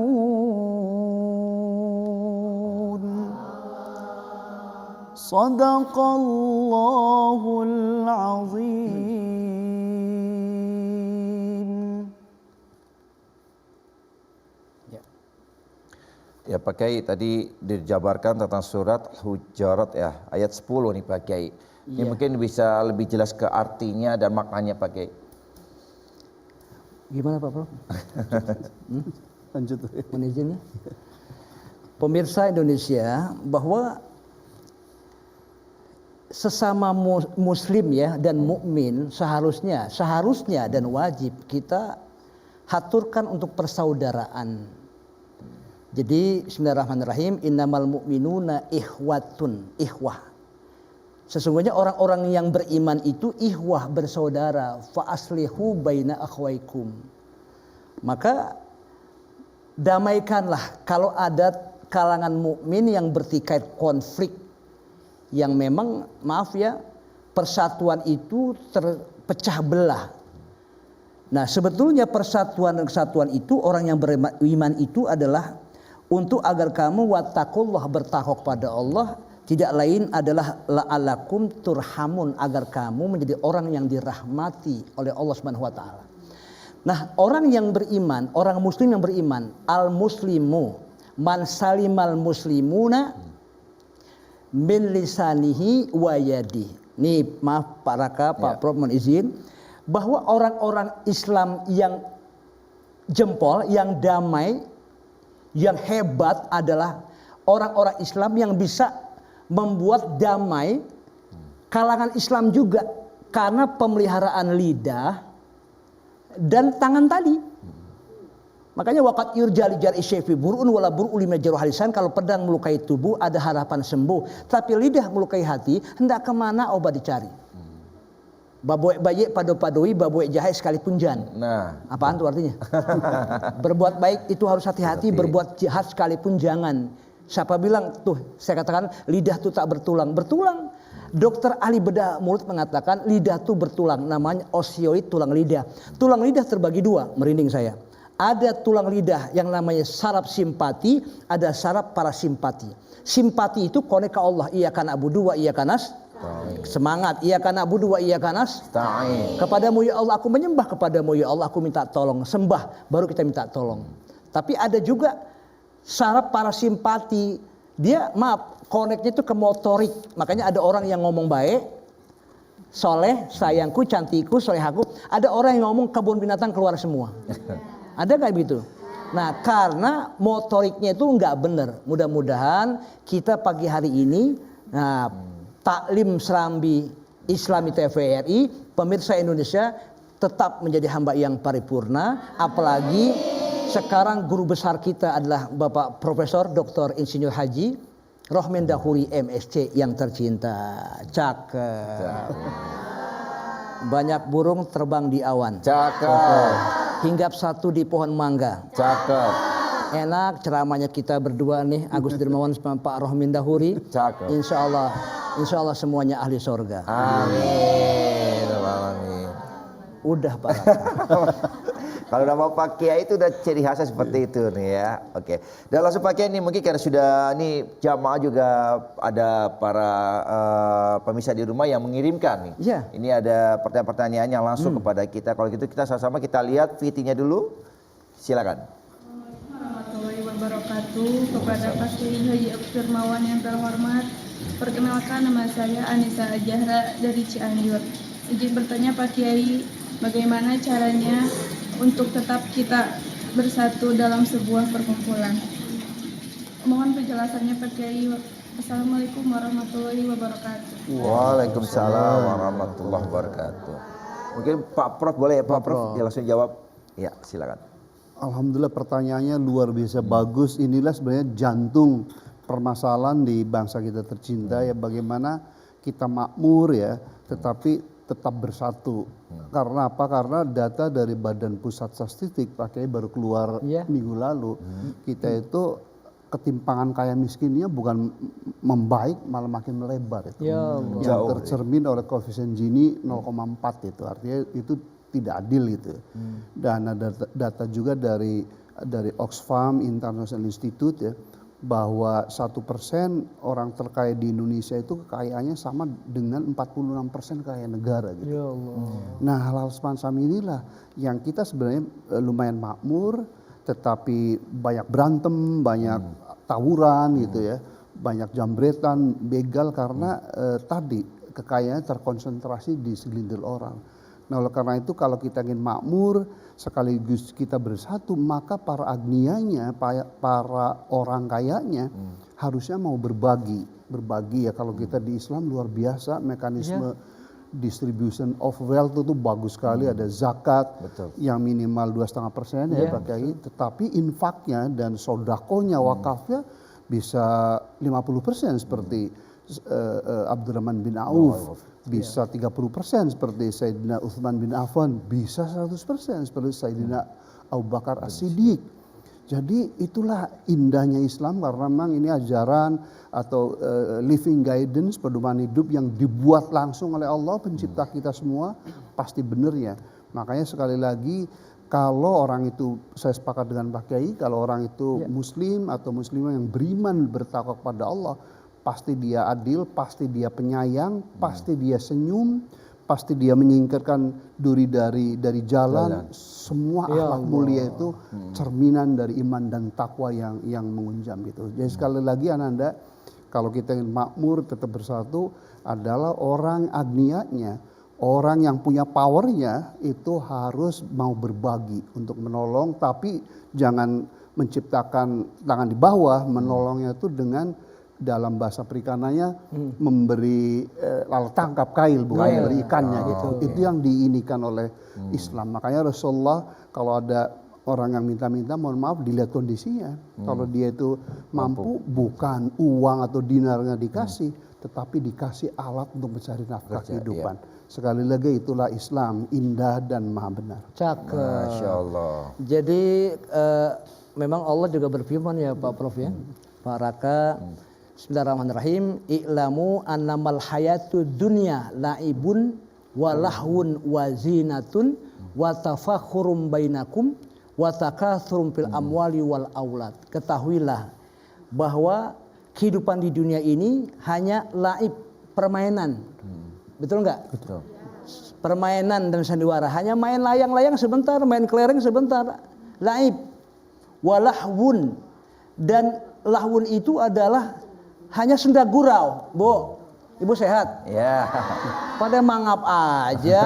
صدق الله العظيم. Ya Pak Kiai, tadi dijabarkan tentang surat Hujurat ya, ayat 10 nih Pak Kiai. Ini mungkin bisa lebih jelas ke artinya dan maknanya Pak Kiai. Gimana Pak Prof? Lanjut. Mohon izin ya. Pemirsa Indonesia, bahwa sesama muslim ya dan mukmin seharusnya dan wajib kita haturkan untuk persaudaraan. Jadi bismillahirrahmanirrahim, innamal mu'minuna ihwah. Sesungguhnya orang-orang yang beriman itu ihwah, bersaudara. Fa aslihu baina akhwaikum. Maka damaikanlah kalau ada kalangan mukmin yang bertikai konflik, yang memang maaf ya, persatuan itu terpecah belah. Nah, sebetulnya persatuan dan kesatuan itu, orang yang beriman itu adalah untuk agar kamu wattaqullah, bertakwa kepada Allah, tidak lain adalah la'alakum turhamun, agar kamu menjadi orang yang dirahmati oleh Allah Subhanahu wa taala. Nah, orang yang beriman, orang muslim yang beriman, al-muslimu man salimal muslimuna min lisanihi wa yadihi. Nih, maaf Pak Raka, Pak Prof mohon izin, bahwa orang-orang Islam yang jempol, yang damai, yang hebat adalah orang-orang Islam yang bisa membuat damai kalangan Islam juga, karena pemeliharaan lidah dan tangan tadi. Makanya waqat yurjali jar'i syaifi bur'un wala bur'u lima jaruh halisan, kalau pedang melukai tubuh ada harapan sembuh, tapi lidah melukai hati hendak kemana obat dicari. Baboek bayi pado-padoi, baboek jahe sekalipun jan. Nah, apaan tuh artinya? Berbuat baik itu harus hati-hati, berbuat jahat sekalipun jangan. Siapa bilang tuh, saya katakan lidah tuh tak bertulang. Bertulang. Dokter ahli bedah mulut mengatakan lidah tuh bertulang, namanya osioid tulang lidah. Tulang lidah terbagi dua, merinding saya. Ada tulang lidah yang namanya saraf simpati, ada saraf parasimpati. Simpati itu konek ke Allah, iyyaka na'budu wa iyyaka semangat, iyyaka na'budu wa iyyaka nasta'in. Kepadamu ya Allah aku menyembah, kepadamu ya Allah aku minta tolong. Sembah baru kita minta tolong. Tapi ada juga saraf parasimpati, dia maaf koneknya itu ke motorik. Makanya ada orang yang ngomong baik, soleh, sayangku, cantikku, solehaku. Ada orang yang ngomong kebun binatang keluar semua. Ada nggak begitu? Nah, karena motoriknya itu nggak benar. Mudah-mudahan kita pagi hari ini, Taklim Serambi Islami TVRI, pemirsa Indonesia tetap menjadi hamba yang paripurna. Apalagi sekarang guru besar kita adalah Bapak Profesor Dr. Insinyur Haji Rohmin Dahuri MSc yang tercinta. Cakep. Banyak burung terbang di awan. cakep. Hinggap satu di pohon mangga. Cakep. Enak ceramahnya kita berdua nih, Agus Dermawan sama Pak Rohmin Dahuri. Cakep. Insya Allah semuanya ahli sorga. Amin. Amin. Udah Pak. Kalau nama Pak Kiai itu udah ciri khasnya seperti itu nih ya. Oke. Dan langsung Pak Kiai ini mungkin karena sudah nih jamaah juga ada para pemirsa di rumah yang mengirimkan nih. Iya. Ini ada pertanyaan-pertanyaannya langsung kepada kita. Kalau gitu kita sama-sama kita lihat VT-nya dulu. Silakan. Warahmatullahi wabarakatuh. Kepada Pak Kiai Haji Agus Dermawan yang terhormat, perkenalkan nama saya Anissa Zahra dari Cianjur. Izin bertanya Pak Kiai, bagaimana caranya untuk tetap kita bersatu dalam sebuah perkumpulan? Mohon penjelasannya Pak Kiai. Assalamualaikum warahmatullahi wabarakatuh. Waalaikumsalam warahmatullahi wabarakatuh. Mungkin Pak Prof boleh ya Pak Prof ya langsung jawab. Ya silakan. Alhamdulillah pertanyaannya luar biasa bagus. Inilah sebenarnya jantung permasalahan di bangsa kita tercinta ya, bagaimana kita makmur ya tetapi tetap bersatu. Karena apa? Karena data dari Badan Pusat Statistik pakai baru keluar minggu lalu, kita itu ketimpangan kaya miskinnya bukan membaik malah makin melebar itu. Yang tercermin oleh koefisien Gini 0,4 itu. Artinya itu tidak adil itu. Dan ada data juga dari Oxfam International Institute ya, bahwa 1% orang terkaya di Indonesia itu kekayaannya sama dengan 46% kekayaan negara gitu. Ya Allah. Nah hal-hal semacam inilah yang kita sebenarnya lumayan makmur, tetapi banyak berantem, banyak tawuran gitu ya, banyak jambretan, begal karena tadi kekayaannya terkonsentrasi di segelintir orang. Nah oleh karena itu kalau kita ingin makmur sekaligus kita bersatu, maka para agnianya, para orang kayanya harusnya mau berbagi ya. Kalau kita di Islam luar biasa mekanisme distribution of wealth itu bagus sekali, ada zakat yang minimal 2,5% ya Pak Kiai, tetapi infaknya dan sodakonya wakafnya bisa 50% seperti Abdurrahman bin Auf, bisa 30% seperti Sayyidina Utsman bin Affan, bisa 100% seperti Sayyidina Abu Bakar As-Siddiq. Jadi itulah indahnya Islam karena memang ini ajaran atau living guidance, pedoman hidup yang dibuat langsung oleh Allah pencipta kita semua, pasti benar ya. Makanya sekali lagi kalau orang itu, saya sepakat dengan Pak Kiai, kalau orang itu muslim atau muslimah yang beriman bertakwa kepada Allah, pasti dia adil, pasti dia penyayang, pasti dia senyum, pasti dia menyingkirkan duri dari jalan. Semua akhlak mulia itu cerminan dari iman dan takwa yang mengunjam gitu. Jadi sekali lagi Ananda, kalau kita ingin makmur tetap bersatu adalah orang agnianya, orang yang punya powernya itu harus mau berbagi untuk menolong, tapi jangan menciptakan tangan di bawah, menolongnya itu dengan dalam bahasa perikanannya memberi lalat tangkap kail, bukan memberi ikannya gitu. Itu yang diinikan oleh Islam. Makanya Rasulullah kalau ada orang yang minta-minta, mohon maaf dilihat kondisinya. Kalau dia itu mampu, bukan uang atau dinarnya dikasih, tetapi dikasih alat untuk mencari nafkah kehidupan. Sekali lagi itulah Islam, indah dan maha benar. Cakep. Masya Allah. Jadi memang Allah juga berfirman ya Pak Prof ya, Pak Raka. Bismillahirrahmanirrahim. I'lamu annamal hayatu dunya laibun wa lahwun wa zinatun wa tafakhurum bainakum wa takatsurum fil amwali wal aulad. Ketahuilah bahwa kehidupan di dunia ini hanya laib, permainan. Betul enggak? Betul. Permainan dan sandiwara, hanya main layang-layang sebentar, main kelereng sebentar. Laib. Wa lahwun, dan lahwun itu adalah hanya senda gurau. Bu, Ibu sehat? Ya. Pada mangap aja.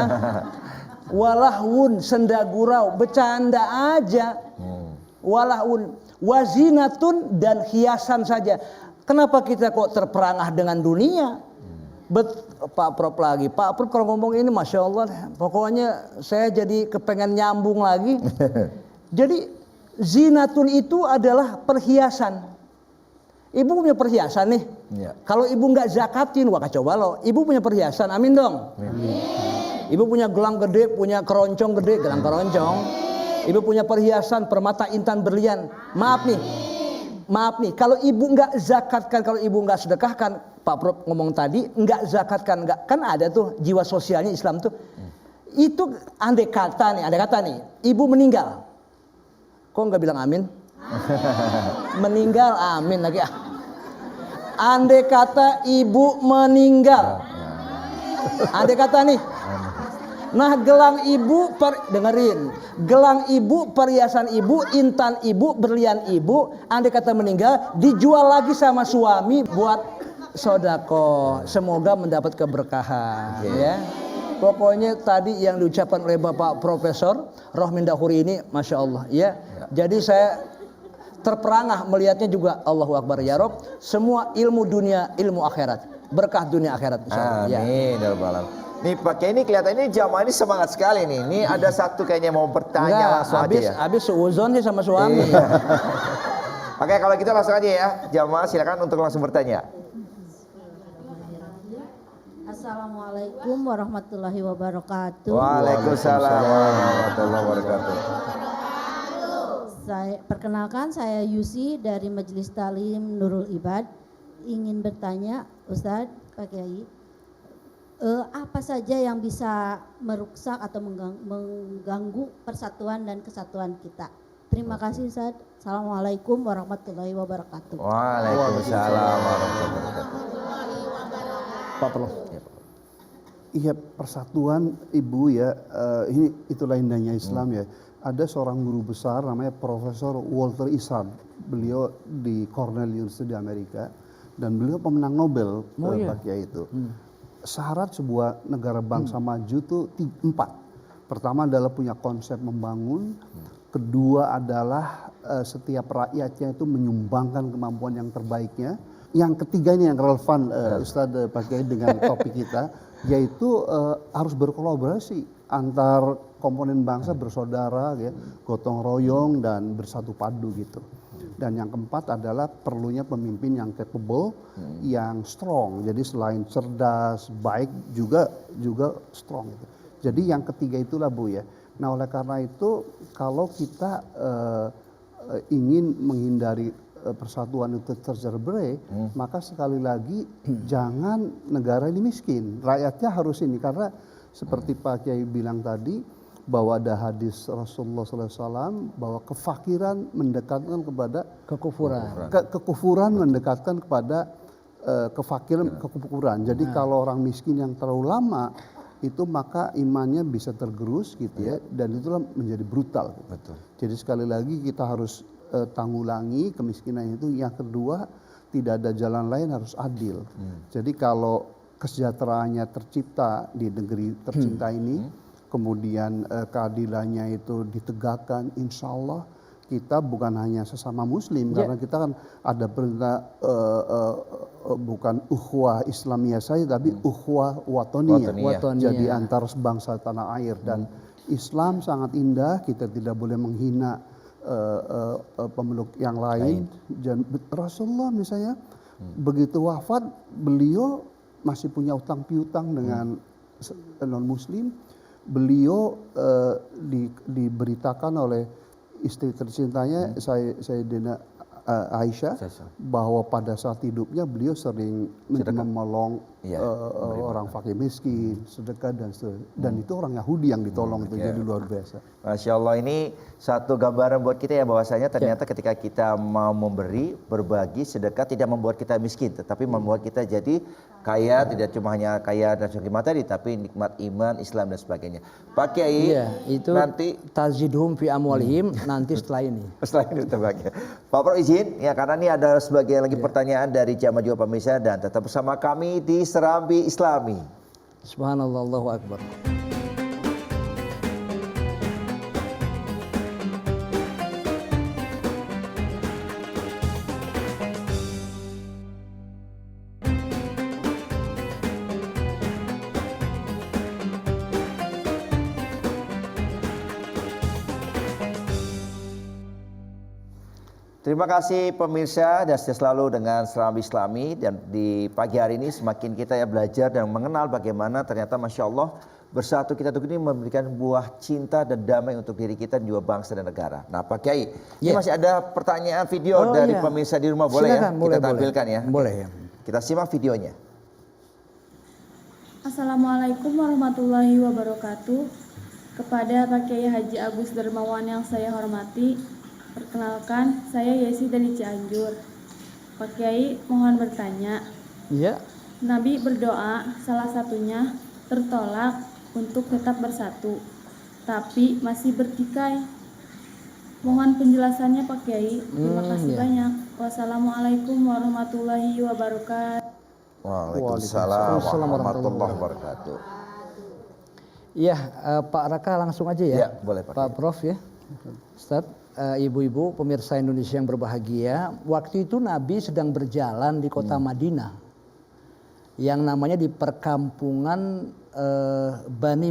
Walahun, senda gurau, bercanda aja. Walahun, wazinatun, dan hiasan saja. Kenapa kita kok terperangah dengan dunia? Pak Prof lagi, Pak Prof kalau ngomong ini Masya Allah, pokoknya saya jadi kepengen nyambung lagi. Jadi zinatun itu adalah perhiasan. Ibu punya perhiasan nih. Ya. Kalau ibu nggak zakatin, wah kacau balau. Ibu punya perhiasan, amin dong. Amin. Ibu punya gelang gede, punya keroncong gede, gelang keroncong. Ibu punya perhiasan, permata, intan, berlian. Maaf nih. Kalau ibu nggak zakatkan, kalau ibu nggak sedekahkan, Pak Prof ngomong tadi, nggak zakatkan, nggak, kan ada tuh jiwa sosialnya Islam tuh. Itu andai kata nih, ibu meninggal. Kok nggak bilang amin? Meninggal, amin lagi ah. Andai kata ibu meninggal, andai kata nih, nah gelang ibu, dengerin, gelang ibu, perhiasan ibu, intan ibu, berlian ibu, andai kata meninggal, dijual lagi sama suami buat sodako, semoga mendapat keberkahan. Ya. Pokoknya tadi yang diucapkan oleh Bapak Profesor Rohmin Dahuri ini, Masya Allah ya. Jadi saya terperangah melihatnya juga Allahu Akbar ya Rob. Semua ilmu dunia, ilmu akhirat, berkah dunia akhirat. Amin ya rabbal alamin. Nih pakai ini kelihatan ini jamaah ini semangat sekali nih. Ini ada satu kayaknya mau bertanya langsung aja ya. Habis seuzon sih sama suami. Oke, kalau kita langsung aja ya. Jamaah silakan untuk langsung bertanya. Assalamualaikum warahmatullahi wabarakatuh. Waalaikumsalam warahmatullahi wabarakatuh. Perkenalkan saya Yusi dari Majelis Talim Nurul Ibad. Ingin bertanya Ustadz, Pak Kiai, apa saja yang bisa merusak atau mengganggu persatuan dan kesatuan kita? Terima kasih Ustadz. Assalamualaikum warahmatullahi wabarakatuh. Waalaikumsalam warahmatullahi wabarakatuh. Pak Prof. Iya, persatuan Ibu ya, itulah indahnya Islam ya. Ada seorang guru besar namanya Profesor Walter Isaak. Beliau di Cornell University di Amerika dan beliau pemenang Nobel Pak Kiai itu. Syarat sebuah negara bangsa maju itu 4. Pertama adalah punya konsep membangun. Kedua adalah setiap rakyatnya itu menyumbangkan kemampuan yang terbaiknya. Yang ketiga ini yang relevan Ustadz Pak Kiai dengan topik kita, yaitu harus berkolaborasi antar komponen bangsa, bersaudara, ya, gotong royong dan bersatu padu gitu. Dan yang keempat adalah perlunya pemimpin yang capable, yang strong. Jadi selain cerdas, baik juga strong gitu. Jadi yang ketiga itulah Bu ya. Nah oleh karena itu kalau kita ingin menghindari persatuan itu tercerai, maka sekali lagi jangan negara ini miskin, rakyatnya harus ini, karena seperti Pak Kiai bilang tadi bahwa ada hadis Rasulullah SAW bahwa kefakiran mendekatkan kepada kekufuran mendekatkan kepada kekufuran. Jadi kalau orang miskin yang terlalu lama itu maka imannya bisa tergerus gitu ya, dan itulah menjadi brutal. Betul. Jadi sekali lagi kita harus tanggulangi kemiskinan itu. Yang kedua, tidak ada jalan lain, harus adil. Jadi kalau kesejahteraannya tercipta di negeri tercinta ini, kemudian keadilannya itu ditegakkan, insya Allah kita bukan hanya sesama muslim, karena kita kan ada perintah bukan ukhuwah Islamiyah saja, tapi ukhuwah watoniyah. Jadi antar bangsa tanah air. Dan Islam sangat indah, kita tidak boleh menghina pemeluk yang lain. Dan Rasulullah misalnya begitu wafat, beliau masih punya utang piutang dengan non muslim. Beliau diberitakan oleh istri tercintanya Sayyidina Aisyah bahwa pada saat hidupnya beliau sering menolong orang fakir miskin, sedekah dan itu orang Yahudi yang ditolong itu jadi luar biasa. Masya Allah, ini satu gambaran buat kita ya, bahwasanya ternyata ketika kita mau memberi, berbagi, sedekah tidak membuat kita miskin, tetapi membuat kita jadi kaya, tidak cuma hanya kaya dan segi materi, tapi nikmat iman, Islam dan sebagainya. Pak Kiai, itu nanti tazidhum fi amwalihim nanti setelah ini. Setelah ini terbagai. Pak Prof izin ya, karena ini ada sebagian lagi pertanyaan dari jamaah juga pemirsa, dan tetap bersama kami di Serambi Islami. Subhanallah, Allahu Akbar. Terima kasih pemirsa, dan selalu dengan Serambi Islami. Dan di pagi hari ini semakin kita ya belajar dan mengenal bagaimana ternyata Masya Allah bersatu kita ini memberikan buah cinta dan damai untuk diri kita dan juga bangsa dan negara. Nah Pak Kiai, ini masih ada pertanyaan video dari pemirsa di rumah, boleh ya? Kita tampilkan ya. Boleh ya. Kita simak videonya. Assalamualaikum warahmatullahi wabarakatuh. Kepada Pak Kiai Haji Agus Dermawan yang saya hormati, perkenalkan, saya Yesi dari Cianjur. Pak Kiai, mohon bertanya. Iya. Nabi berdoa, salah satunya tertolak untuk tetap bersatu, tapi masih bertikai. Mohon penjelasannya Pak Kiai. Terima kasih banyak. Wassalamualaikum warahmatullahi wabarakatuh. Waalaikumsalam warahmatullahi wabarakatuh. Iya, Pak Raka langsung aja ya. Iya, boleh Pak. Pak Prof ya. Ustaz. ibu-ibu pemirsa Indonesia yang berbahagia, waktu itu Nabi sedang berjalan di kota Madinah yang namanya di perkampungan Bani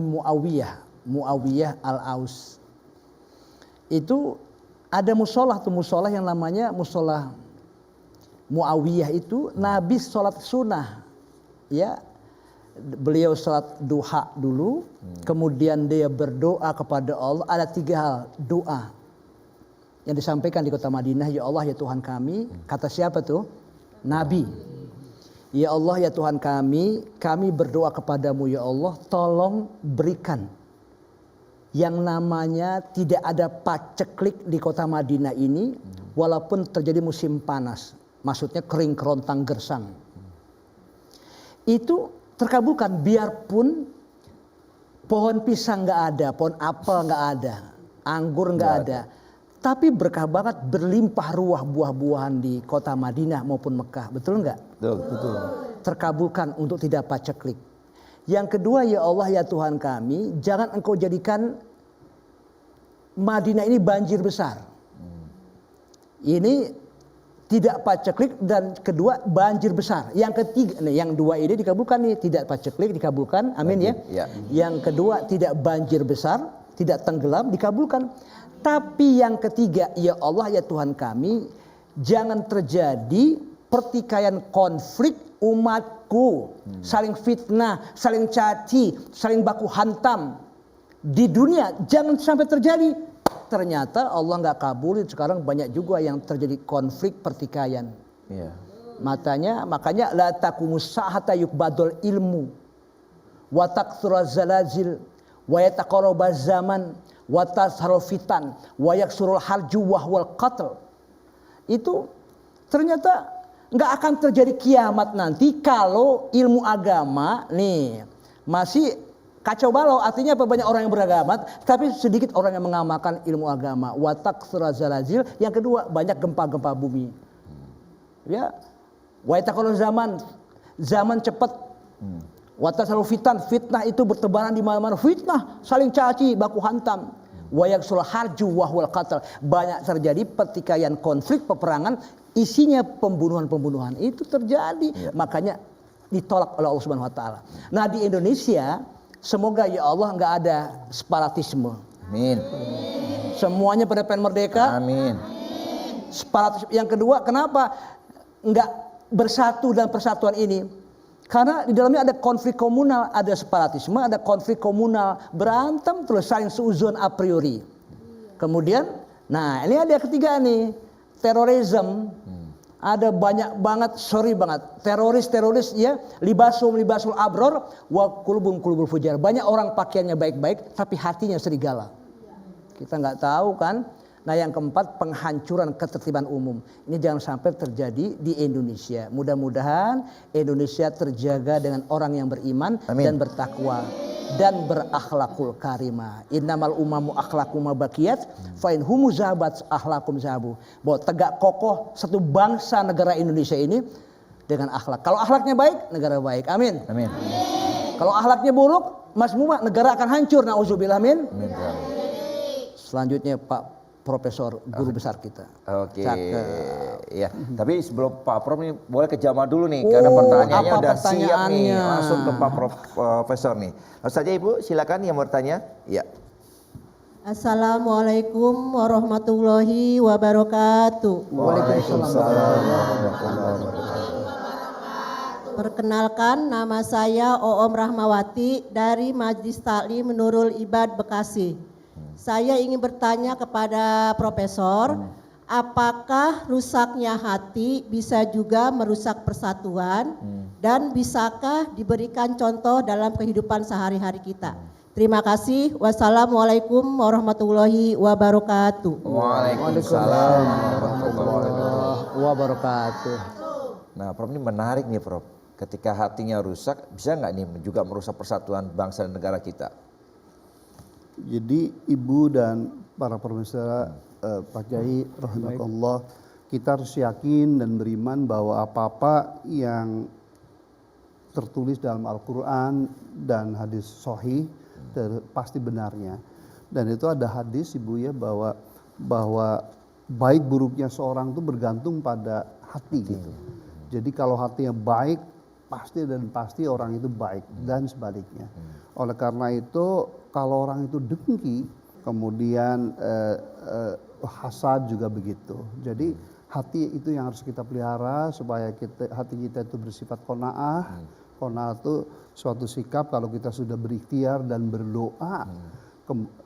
Muawiyah Al-Aus. Itu ada musola yang namanya musola Muawiyah itu. Nabi sholat sunnah, ya. Beliau sholat duha dulu, kemudian dia berdoa kepada Allah. Ada 3 hal doa yang disampaikan di kota Madinah. Ya Allah ya Tuhan kami, kata siapa tuh? Nabi. Ya Allah ya Tuhan kami berdoa kepadamu ya Allah, tolong berikan yang namanya tidak ada paceklik di kota Madinah ini, walaupun terjadi musim panas. Maksudnya kering kerontang gersang. Itu terkabulkan, biarpun pohon pisang nggak ada, pohon apel nggak ada, anggur nggak ada, tapi berkah banget, berlimpah ruah buah-buahan di kota Madinah maupun Mekah, betul nggak? Betul. Terkabulkan untuk tidak paceklik. Yang kedua, ya Allah ya Tuhan kami, jangan Engkau jadikan Madinah ini banjir besar. Ini tidak paceklik, dan kedua banjir besar. Yang ketiga, yang 2 ini dikabulkan nih, tidak paceklik dikabulkan, amin ya. Yang kedua tidak banjir besar, tidak tenggelam, dikabulkan. Tapi yang ketiga, ya Allah ya Tuhan kami, jangan terjadi pertikaian konflik umatku, saling fitnah, saling caci, saling baku hantam di dunia, jangan sampai terjadi. Ternyata Allah nggak kabulin, sekarang banyak juga yang terjadi konflik pertikaian. Makanya la taqumus sa'ata yuqbadul ilmu wa taksuraz zalazil wa yataqarrabaz zaman wa tasharufitan wa yaksurul harju wa huwal qatl. Itu ternyata nggak akan terjadi kiamat nanti kalau ilmu agama nih masih kacau balau. Artinya apa? Banyak orang yang beragama, tapi sedikit orang yang mengamalkan ilmu agama. Watak surazalazil. Yang kedua, banyak gempa-gempa bumi. Ya, waitakul zaman cepat. Watak fitan, fitnah itu bertebaran di mana-mana. Fitnah, saling caci, baku hantam. Wayaksul harju wahwal qatl. Banyak terjadi pertikaian, konflik, peperangan, isinya pembunuhan-pembunuhan. Itu terjadi. Makanya ditolak oleh Allah Subhanahu wa taala. Nah, di Indonesia semoga ya Allah nggak ada separatisme. Amin. Semuanya pada pengen merdeka. Amin. Separatisme. Yang kedua, kenapa nggak bersatu dalam persatuan ini? Karena di dalamnya ada konflik komunal, ada separatisme, ada konflik komunal, berantem terus saling seuzon a priori. Kemudian, nah ini ada yang ketiga nih, terorisme. Ada banyak banget, sorry banget, teroris ya, libasul abror, wa kulubul fujar. Banyak orang pakaiannya baik-baik, tapi hatinya serigala. Kita nggak tahu kan. Nah yang keempat, penghancuran ketertiban umum. Ini jangan sampai terjadi di Indonesia. Mudah-mudahan Indonesia terjaga dengan orang yang beriman. Amin. Dan bertakwa dan berakhlakul karimah. Innamal umamu akhlakum bakiyat fa in humu zahabat akhlakum zahabu. Bahwa tegak kokoh satu bangsa negara Indonesia ini dengan akhlak. Kalau akhlaknya baik, negara baik. Amin. Amin. Kalau akhlaknya buruk, Mas Muma, negara akan hancur. Nauzubillah amin. Selanjutnya Pak Profesor, guru besar kita. Oke. Ya, tapi sebelum Pak Prof ini boleh ke Jamal dulu nih, karena pertanyaannya udah siap nih. Langsung ke Pak Profesor nih. Langsung saja Ibu, silakan yang bertanya. Ya. Assalamualaikum warahmatullahi wabarakatuh. Waalaikumsalam warahmatullahi wabarakatuh. Perkenalkan, nama saya Oom Rahmawati dari Majelis Taklim Nurul Ibad Bekasi. Saya ingin bertanya kepada Profesor, apakah rusaknya hati bisa juga merusak persatuan dan bisakah diberikan contoh dalam kehidupan sehari-hari kita? Terima kasih. Wassalamualaikum warahmatullahi wabarakatuh. Waalaikumsalam warahmatullahi wabarakatuh. Nah, Prof ini menarik nih, Prof. Ketika hatinya rusak, bisa nggak nih juga merusak persatuan bangsa dan negara kita? Jadi Ibu dan para pemirsa Pak Kiai rahimakumullah, kita harus yakin dan beriman bahwa apa-apa yang tertulis dalam Al-Quran dan hadis sahih pasti benarnya. Dan itu ada hadis Ibu ya, bahwa bahwa baik buruknya seorang itu bergantung pada hati gitu. Jadi kalau hatinya baik, pasti orang itu baik dan sebaliknya. Oleh karena itu kalau orang itu dengki, kemudian hasad juga begitu. Jadi hati itu yang harus kita pelihara supaya hati kita itu bersifat qanaah. Qanaah itu suatu sikap kalau kita sudah berikhtiar dan berdoa,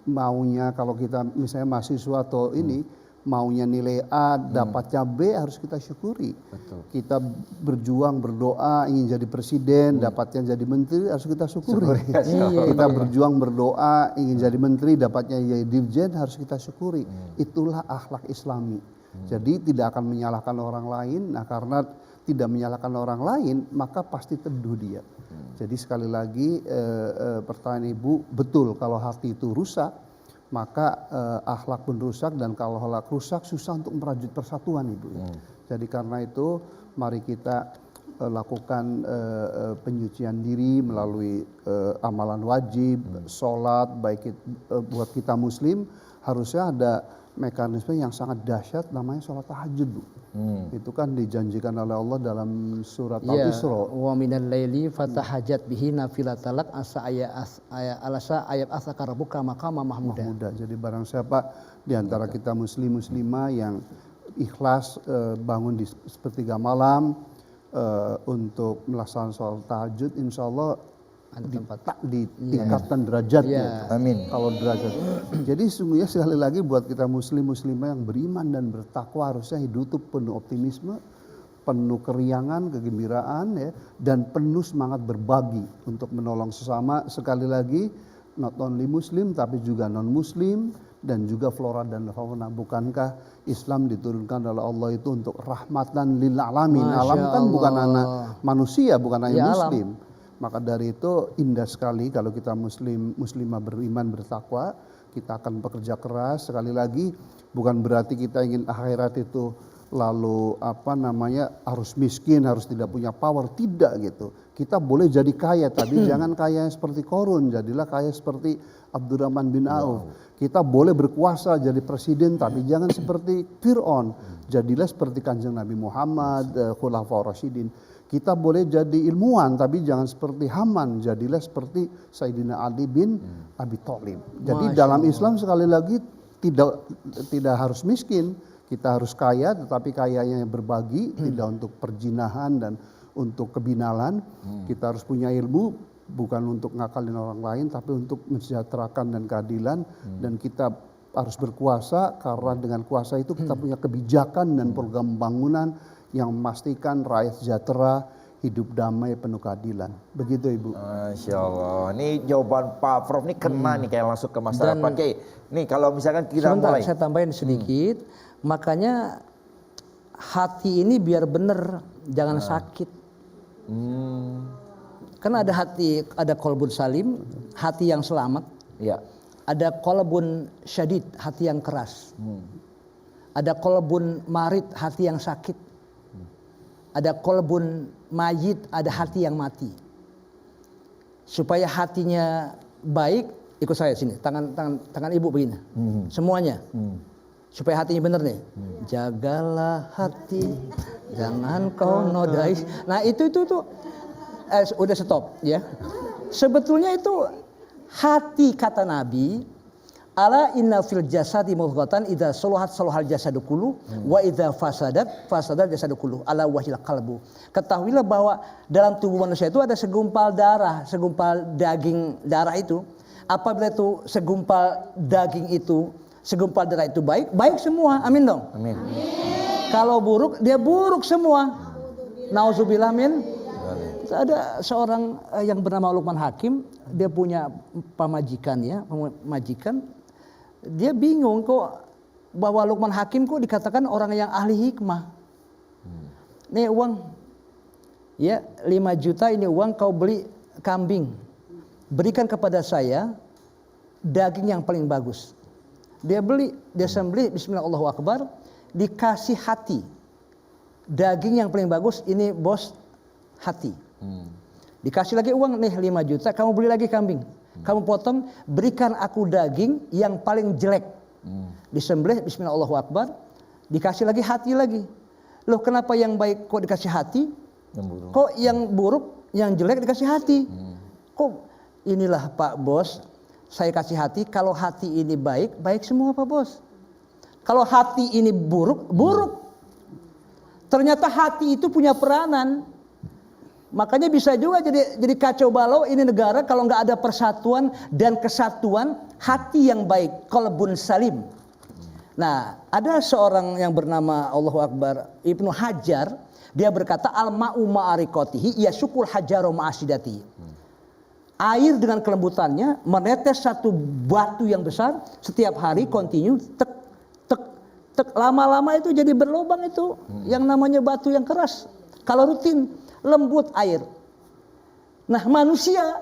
maunya kalau kita misalnya mahasiswa atau ini maunya nilai A, dapatnya B, harus kita syukuri. Betul. Kita berjuang, berdoa, ingin jadi presiden, dapatnya jadi menteri, harus kita syukuri. Kita berjuang, berdoa, ingin jadi menteri, dapatnya jadi dirjen, harus kita syukuri. Itulah akhlak Islami. Jadi tidak akan menyalahkan orang lain, nah karena tidak menyalahkan orang lain, maka pasti teduh dia. Jadi sekali lagi pertanyaan Ibu, betul kalau hati itu rusak, maka akhlak pun rusak, dan kalau akhlak rusak susah untuk merajut persatuan Ibu. Jadi karena itu mari kita lakukan penyucian diri melalui amalan wajib, sholat, baik buat kita muslim harusnya ada mekanisme yang sangat dahsyat namanya sholat tahajud Bu. Itu kan dijanjikan oleh Allah dalam surat Al-Isra. Wa minal laili fatahajat bihi nafilatalak asa ayat asaka rabbuka maqama mahmuda. Jadi barang siapa di antara kita muslim muslimah yang ikhlas bangun di sepertiga malam untuk melaksanakan sholat tahajud, insya Allah ditingkatkan derajatnya. Amin. Kalau derajat. Jadi sungguhnya sekali lagi buat kita muslim muslimah yang beriman dan bertakwa harusnya hidup itu penuh optimisme, penuh keriangan, kegembiraan ya, dan penuh semangat berbagi untuk menolong sesama. Sekali lagi not only muslim tapi juga non muslim dan juga flora dan fauna. Bukankah Islam diturunkan oleh Allah itu untuk rahmatan lil alamin? Alam kan bukan anak manusia, bukan hanya muslim. Maka dari itu indah sekali kalau kita muslimah beriman bertakwa, kita akan bekerja keras. Sekali lagi bukan berarti kita ingin akhirat itu lalu harus miskin, harus tidak punya power, tidak gitu. Kita boleh jadi kaya tapi jangan kaya seperti Qarun, jadilah kaya seperti Abdurrahman bin Auf. Kita boleh berkuasa jadi presiden tapi jangan seperti Fir'aun, jadilah seperti Kanjeng Nabi Muhammad, Khulafaur Rasyidin. Kita boleh jadi ilmuwan tapi jangan seperti Haman, jadilah seperti Sayyidina Ali bin Abi Thalib. Jadi dalam Islam sekali lagi tidak harus miskin, kita harus kaya tetapi kayanya yang berbagi, tidak untuk perjinahan dan untuk kebinalan. Kita harus punya ilmu bukan untuk ngakalin orang lain tapi untuk mensejahterakan dan keadilan, dan kita harus berkuasa karena dengan kuasa itu kita punya kebijakan dan program pembangunan yang memastikan rakyat sejahtera, hidup damai, penuh keadilan. Begitu Ibu. Masya Allah. Ini jawaban Pak Prof ini kena nih kayak langsung ke masyarakat. Pak Kiai. Nih kalau misalkan kita mulai. Saya tambahin sedikit. Makanya hati ini biar benar, jangan sakit. Karena ada hati, ada qalbun salim, hati yang selamat. Ya. Ada qalbun syadid, hati yang keras. Ada qalbun marid, hati yang sakit. Ada qalbun mayit, ada hati yang mati. Supaya hatinya baik, ikut saya sini, tangan ibu begini. Semuanya. Supaya hatinya benar nih. Jagalah hati, jangan kau nodai. Nah itu udah stop ya. Sebetulnya itu hati kata Nabi. Ala inna fil jasadi mudghatan idza salahat salahal jasadu kullu wa idza fasadat jasadu kullu ala wahil qalbu. Ketahuilah bahwa dalam tubuh manusia itu ada segumpal darah, segumpal daging darah itu. Apabila itu segumpal daging itu, segumpal darah itu baik semua. Amin dong. Amin. Kalau buruk dia buruk semua. Nauzubillah min. Ada seorang yang bernama Luqman Hakim, dia punya pamajikan ya, dia bingung kok bahwa Luqman Hakim kok dikatakan orang yang ahli hikmah. Nih uang ya 5 juta ini uang kau beli kambing. Berikan kepada saya daging yang paling bagus. Dia sembelih bismillah Allahu akbar, dikasih hati. Daging yang paling bagus ini bos hati. Dikasih lagi uang nih 5 juta, kamu beli lagi kambing. Kamu potong, berikan aku daging yang paling jelek. Disembelih bismillah Allahu akbar, dikasih lagi hati lagi. Loh kenapa yang baik kok dikasih hati? Kok yang buruk, yang jelek dikasih hati? Kok inilah Pak Bos, saya kasih hati, kalau hati ini baik, baik semua Pak Bos. Kalau hati ini buruk, buruk. Ternyata hati itu punya peranan. Makanya bisa juga jadi kacau balau ini negara kalau nggak ada persatuan dan kesatuan hati yang baik, qalbun salim. Nah, ada seorang yang bernama Allahu Akbar Ibnu Hajar, dia berkata al-ma'u ma'arikotihi yasukul hajaru ma'asidati. Air dengan kelembutannya menetes satu batu yang besar setiap hari kontinu tek tek tek, lama-lama itu jadi berlubang itu yang namanya batu yang keras. Kalau rutin lembut air. Nah, manusia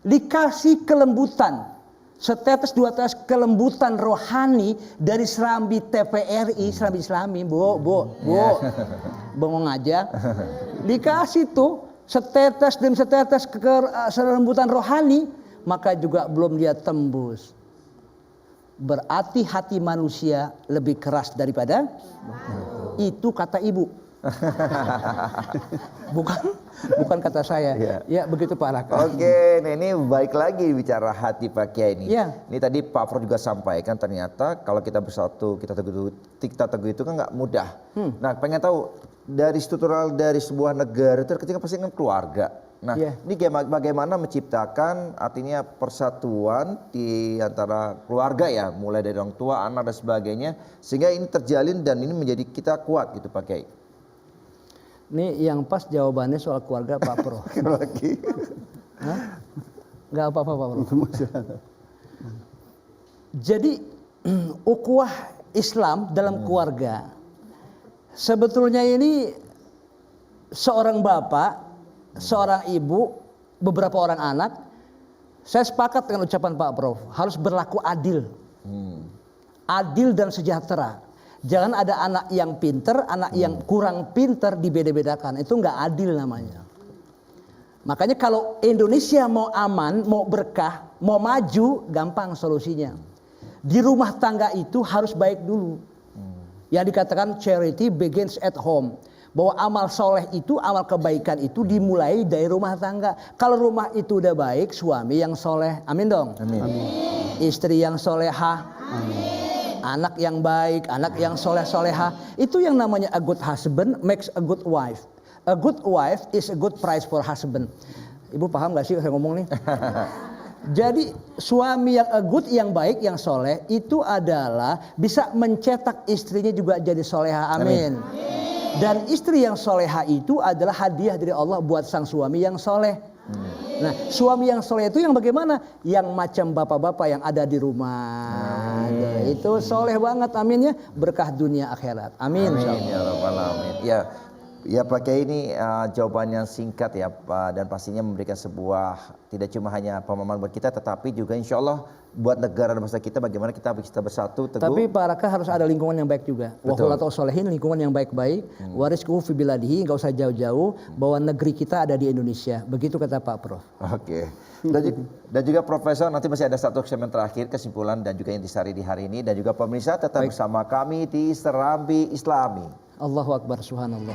dikasih kelembutan, setetes dua tetes kelembutan rohani dari serambi TVRI, serambi Islami, bengong aja. Dikasih tuh setetes demi setetes kelembutan rohani, maka juga belum dia tembus. Berarti hati manusia lebih keras daripada itu kata ibu. bukan kata saya. Ya begitu Pak Raka. Oke, nah ini baik lagi bicara hati Pak Kiai ini. Ya. Ini tadi Pak Prof juga sampaikan ternyata kalau kita bersatu, kita teguh itu kan nggak mudah. Nah, pengen tahu dari struktural dari sebuah negara itu kan pasti kan keluarga. Nah, ini bagaimana menciptakan artinya persatuan di antara keluarga ya, mulai dari orang tua, anak dan sebagainya, sehingga ini terjalin dan ini menjadi kita kuat gitu Pak Kiai. Ini yang pas jawabannya soal keluarga Pak Prof. Lagi. Nggak apa-apa Pak Prof. Jadi ukhuwah Islam dalam keluarga. Sebetulnya ini seorang bapak, seorang ibu, beberapa orang anak. Saya sepakat dengan ucapan Pak Prof. Harus berlaku adil. Adil dan sejahtera. Jangan ada anak yang pinter, anak yang kurang pinter dibeda-bedakan. Itu nggak adil namanya. Makanya kalau Indonesia mau aman, mau berkah, mau maju, gampang solusinya. Di rumah tangga itu harus baik dulu. Yang dikatakan charity begins at home. Bahwa amal soleh itu, amal kebaikan itu dimulai dari rumah tangga. Kalau rumah itu udah baik, suami yang soleh. Amin dong. Amin. Istri yang solehah. Amin. Anak yang baik, anak yang soleh-soleha. Itu yang namanya a good husband makes a good wife. A good wife is a good price for husband. Ibu paham gak sih saya ngomong nih? Jadi suami yang a good, yang baik, yang soleh itu adalah bisa mencetak istrinya juga jadi soleha. Amin. Dan istri yang soleha itu adalah hadiah dari Allah buat sang suami yang soleh. Nah, suami yang soleh itu yang bagaimana? Yang macam bapak-bapak yang ada di rumah. Itu soleh banget, amin ya. Berkah dunia akhirat. Amin. Amin ya rabbal alamin. Ya Pak Kiai ini jawabannya singkat ya Pak, dan pastinya memberikan sebuah tidak cuma hanya pemahaman buat kita, tetapi juga insya Allah buat negara dan bangsa kita bagaimana kita bersatu teguh. Tapi Pak Raka harus ada lingkungan yang baik juga. Wahulatu solehin, lingkungan yang baik-baik. Wariskuhu fi biladihi, nggak usah jauh-jauh. Bahwa negeri kita ada di Indonesia. Begitu kata Pak Prof. Oke. Dan juga Profesor, nanti masih ada satu segmen terakhir kesimpulan dan juga intisari di hari ini, dan juga pemirsa tetap bersama kami di Serambi Islami. Allahu Akbar, subhanallah.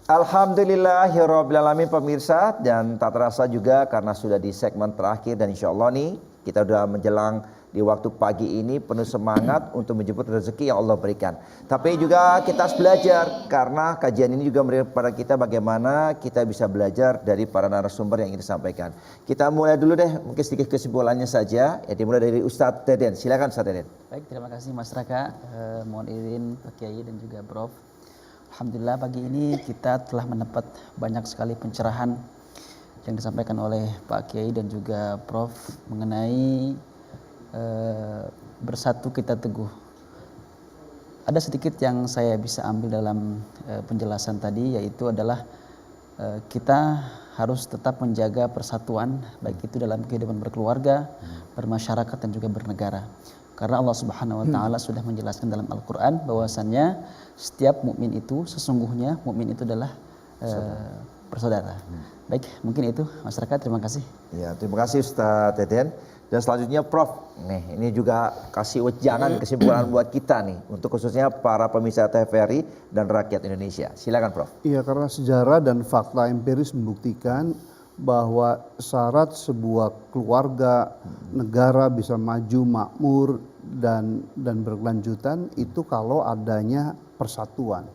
Alhamdulillahirrabbilalamin pemirsa, dan tak terasa juga karena sudah di segmen terakhir, dan insya Allah nih kita sudah menjelang di waktu pagi ini penuh semangat untuk menjemput rezeki yang Allah berikan. Tapi juga kita harus belajar karena kajian ini juga memberikan kepada kita bagaimana kita bisa belajar dari para narasumber yang ingin disampaikan. Kita mulai dulu deh, mungkin sedikit kesimpulannya saja, ya dimulai dari Ustadz Deden. Silakan Ustadz Deden. Baik, terima kasih Mas Raka, mohon izin Pak Kiai dan juga Prof. Alhamdulillah pagi ini kita telah mendapat banyak sekali pencerahan yang disampaikan oleh Pak Kiai dan juga Prof mengenai bersatu kita teguh. Ada sedikit yang saya bisa ambil dalam penjelasan tadi, yaitu adalah kita harus tetap menjaga persatuan baik itu dalam kehidupan berkeluarga, bermasyarakat dan juga bernegara. Karena Allah Subhanahu wa taala sudah menjelaskan dalam Al-Qur'an bahwasannya setiap mukmin itu sesungguhnya mukmin itu adalah bersaudara. Baik, mungkin itu masyarakat, terima kasih. Ya, terima kasih Ustaz Deden. Dan selanjutnya Prof, nih ini juga kasih wejangan kesimpulan buat kita nih untuk khususnya para pemirsa TVRI dan rakyat Indonesia. Silakan Prof. Iya, karena sejarah dan fakta empiris membuktikan bahwa syarat sebuah keluarga, negara bisa maju, makmur dan berkelanjutan itu kalau adanya persatuan.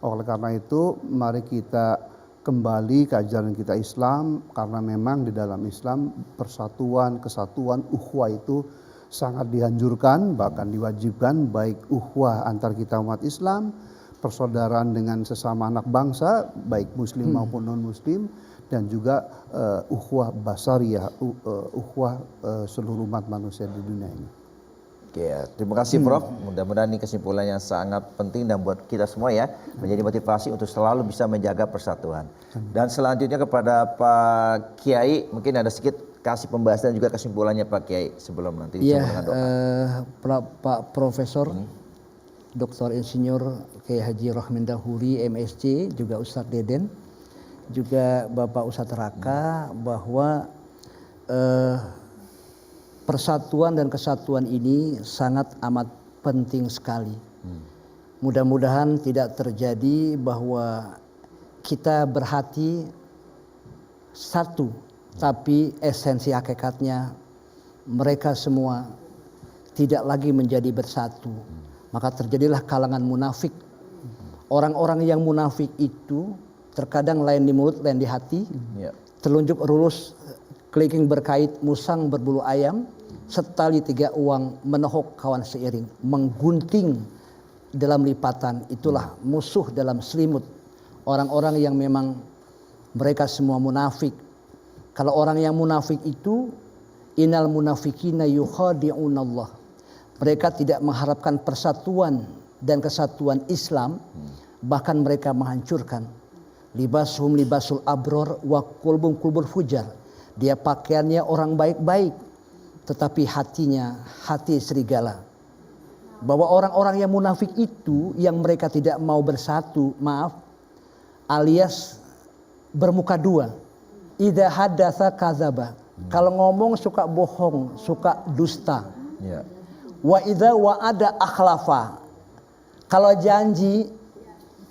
Oleh karena itu, mari kita kembali ke ajaran kita Islam, karena memang di dalam Islam persatuan, kesatuan, ukhuwah itu sangat dianjurkan, bahkan diwajibkan, baik ukhuwah antar kita umat Islam, persaudaraan dengan sesama anak bangsa, baik muslim maupun non muslim, dan juga ukhuwah basariyah, ukhuwah seluruh umat manusia di dunia ini. Ya, terima kasih Prof. Mudah-mudahan ini kesimpulan yang sangat penting dan buat kita semua ya, menjadi motivasi untuk selalu bisa menjaga persatuan. Dan selanjutnya kepada Pak Kiai, mungkin ada sedikit kasih pembahasan dan juga kesimpulannya Pak Kiai sebelum nanti Iya, dengan doa. Pak Profesor Dr. Insinyur Kiai Haji Rohmin Dahuri MSc, juga Ustadz Deden, juga Bapak Ustadz Raka, bahwa persatuan dan kesatuan ini sangat amat penting sekali. Mudah-mudahan tidak terjadi bahwa kita berhati satu, tapi esensi hakikatnya mereka semua tidak lagi menjadi bersatu. Maka terjadilah kalangan munafik. Orang-orang yang munafik itu terkadang lain di mulut, lain di hati, telunjuk lurus, keliling berkait, musang berbulu ayam, setali tiga uang, menohok kawan seiring, menggunting dalam lipatan. Itulah musuh dalam selimut. Orang-orang yang memang mereka semua munafik. Kalau orang yang munafik itu, innal munafikina yukhadi'unallah. Mereka tidak mengharapkan persatuan dan kesatuan Islam, bahkan mereka menghancurkan. Libashum libasul abror wa qulbum qulbul fujar. Dia pakaiannya orang baik-baik, tetapi hatinya hati serigala. Bahwa orang-orang yang munafik itu yang mereka tidak mau bersatu, maaf, alias bermuka dua. Idza hadatsa kadzaba. Kalau ngomong suka bohong, suka dusta. Wa idza wa'ada akhlafa. Kalau janji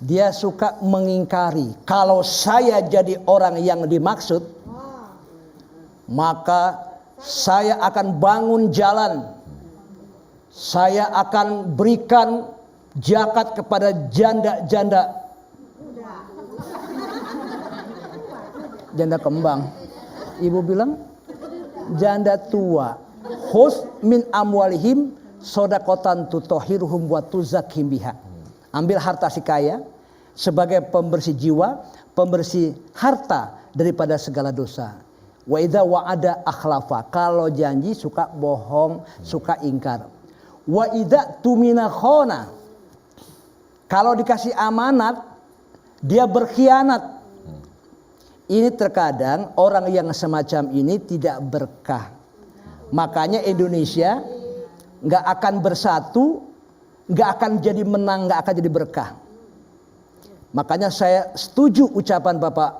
dia suka mengingkari. Kalau saya jadi orang yang dimaksud, maka saya akan bangun jalan. Saya akan berikan zakat kepada janda-janda. Janda kembang. Ibu bilang janda tua. Khus min amwalihim sodakotan tutohiruhum wa tuzakim biha. Ambil harta si kaya sebagai pembersih jiwa, pembersih harta daripada segala dosa. Wa idza wa'ada akhlafa. Kalau janji suka bohong, suka ingkar. Wa idza tumina khona. Kalau dikasih amanat, dia berkhianat. Ini terkadang orang yang semacam ini tidak berkah. Makanya Indonesia nggak akan bersatu, nggak akan jadi menang, nggak akan jadi berkah. Makanya saya setuju ucapan Bapak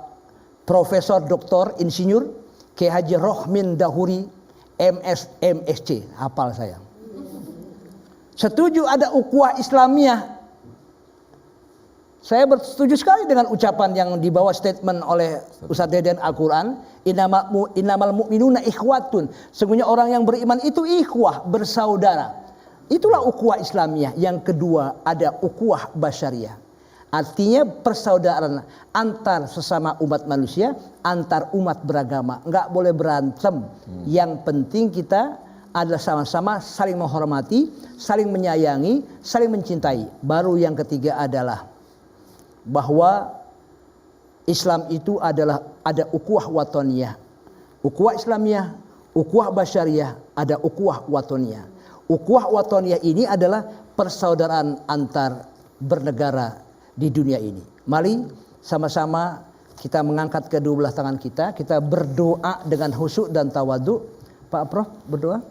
Profesor Dr. Insinyur Kiai Haji Rohmin Dahuri MSc, hafal saya. Setuju ada ukhuwah Islamiyah. Saya bersetuju sekali dengan ucapan yang dibawa statement oleh Ustadz Deden Al-Quran. Innamal mu'minuna ikhwatun. Sesungguhnya orang yang beriman itu ikhwah, bersaudara. Itulah ukhuwah Islamiyah. Yang kedua ada ukhuwah basyariyah. Artinya persaudaraan antar sesama umat manusia, antar umat beragama. Enggak boleh berantem. Yang penting kita adalah sama-sama saling menghormati, saling menyayangi, saling mencintai. Baru yang ketiga adalah bahwa Islam itu adalah ada ukhuwah watoniyah. Ukhuwah Islamiyah, ukhuwah basyariyah, ada ukhuwah watoniyah. Ukhuwah watoniyah ini adalah persaudaraan antar bernegara di dunia ini. Mari sama-sama Kita mengangkat kedua belah tangan kita berdoa dengan khusyuk dan tawadhu. Pak Prof berdoa.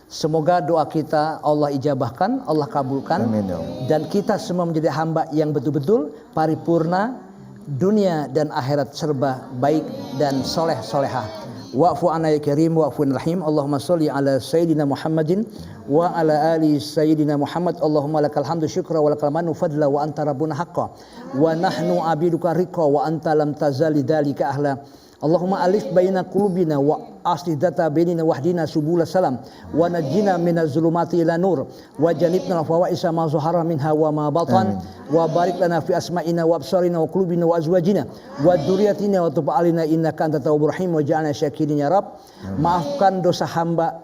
Semoga doa kita Allah ijabahkan, Allah kabulkan. Amin. Dan kita semua menjadi hamba yang betul-betul paripurna, dunia dan akhirat serba baik dan soleh-solehah. Wa'fu anna ya karim wa'fuin rahim. Allahumma sholli ala sayyidina Muhammadin wa ala ali sayyidina Muhammad. Allahumma lakal hamdu syukra wa lakal manu fadla wa anta rabbuna haqqa wa nahnu abiduka riqa wa anta lam tazali dzalika ahla. Allahumma alif baina qulubina wa aslih data bainina wahdina subul salam wa najjina minaz zulumati ila nur wa janibna fawaisa ma zahara minha wa ma batan wa barik lana fi asma'ina wa absarina wa qulubina wa azwajina wa dzurriyyatina wa tub alaina innaka antat tawwabur rahim wa ja'alna syakirin ya rab. Maafkan dosa hamba,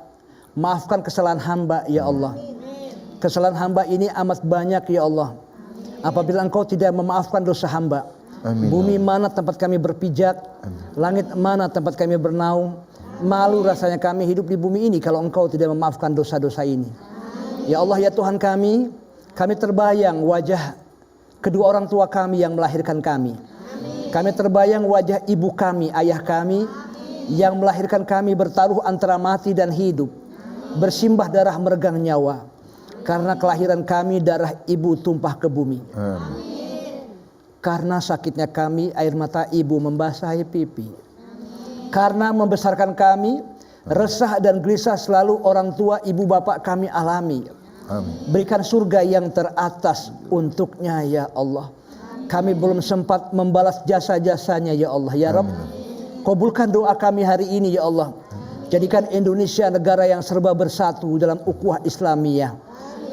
maafkan kesalahan hamba ya Allah. Kesalahan hamba ini amat banyak ya Allah. Apabila Engkau tidak memaafkan dosa hamba, amin. Bumi mana tempat kami berpijak, langit mana tempat kami bernaung. Malu rasanya kami hidup di bumi ini kalau Engkau tidak memaafkan dosa-dosa ini. Ya Allah ya Tuhan kami terbayang wajah kedua orang tua kami yang melahirkan kami. Kami terbayang wajah ibu kami, ayah kami yang melahirkan kami bertaruh antara mati dan hidup, bersimbah darah meregang nyawa. Karena kelahiran kami darah ibu tumpah ke bumi. Karena sakitnya kami air mata ibu membasahi pipi. Karena membesarkan kami resah dan gelisah selalu orang tua ibu bapak kami alami. Berikan surga yang teratas untuknya ya Allah. Kami belum sempat membalas jasa-jasanya ya Allah ya Rabb. Kabulkan doa kami hari ini ya Allah. Jadikan Indonesia negara yang serba bersatu dalam ukhuwah Islamiyah.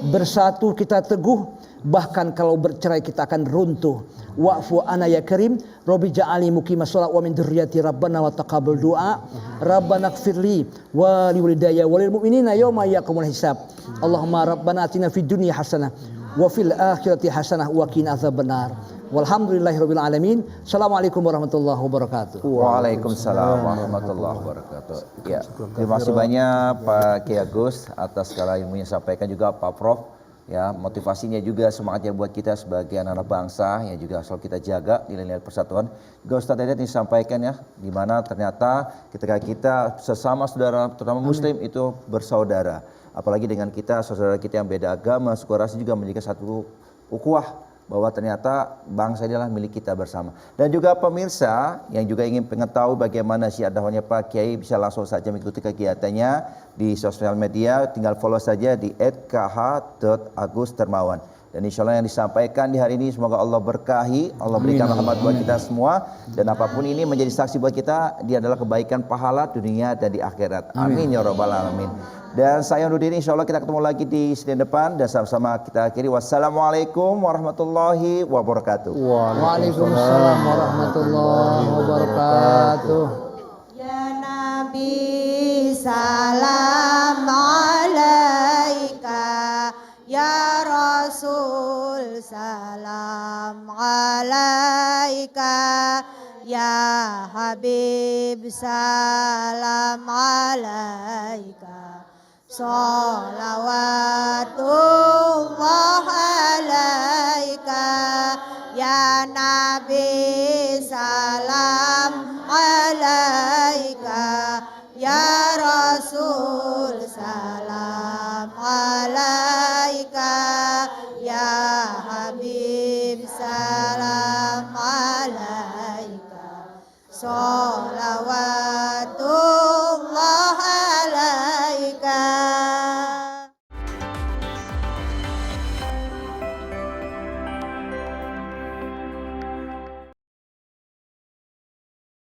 Bersatu kita teguh, bahkan kalau bercerai kita akan runtuh. Wa'fu anna ya karim, Rabbi ja'ali muqimas shalah wa min dzurriyyati rabbana wa taqabbal du'a. Rabbana ighfirli wa liwalidayya wa lil mu'minina yauma yaqumul hisab. Allahumma rabbana atina fid dunya hasanah wa fil akhirati hasanah wa qina adzabannar. Walhamdulillahirabbil alamin. Assalamualaikum warahmatullahi wabarakatuh. Waalaikumsalam warahmatullahi wabarakatuh. Ya, terima kasih banyak Pak Kiai Agus atas segala ilmunya sampaikan, juga Pak Prof. Ya, motivasinya juga semangatnya buat kita sebagai anak-anak bangsa yang juga selalu kita jaga nilai-nilai persatuan. Juga Ustaz Dedet disampaikan ya, di mana ternyata ketika kita sesama saudara terutama muslim itu bersaudara. Apalagi dengan kita saudara kita yang beda agama, suku ras juga menjadi satu ukhuwah bahwa ternyata bangsa ini adalah milik kita bersama. Dan juga pemirsa yang juga ingin mengetahui bagaimana syiar-dakwahnya Pak Kiai bisa langsung saja mengikuti kegiatannya di sosial media, tinggal follow saja di @kh.agustermawan. Dan insya Allah yang disampaikan di hari ini semoga Allah berkahi, Allah berikan rahmat buat kita semua, dan apapun ini menjadi saksi buat kita, dia adalah kebaikan pahala dunia dan di akhirat. Amin ya rabbal alamin. Dan saya undur diri, insya Allah kita ketemu lagi di Senin depan dan sama-sama kita akhiri. Wassalamualaikum warahmatullahi wabarakatuh. Waalaikumsalam warahmatullahi wabarakatuh. Ya Nabi salam alaika, ya Rasul salam alaika, ya Habib salam alaika. Salawatullah alaika, ya Nabi salam alaika, ya Rasul salam alaika, ya Habib salam alaika.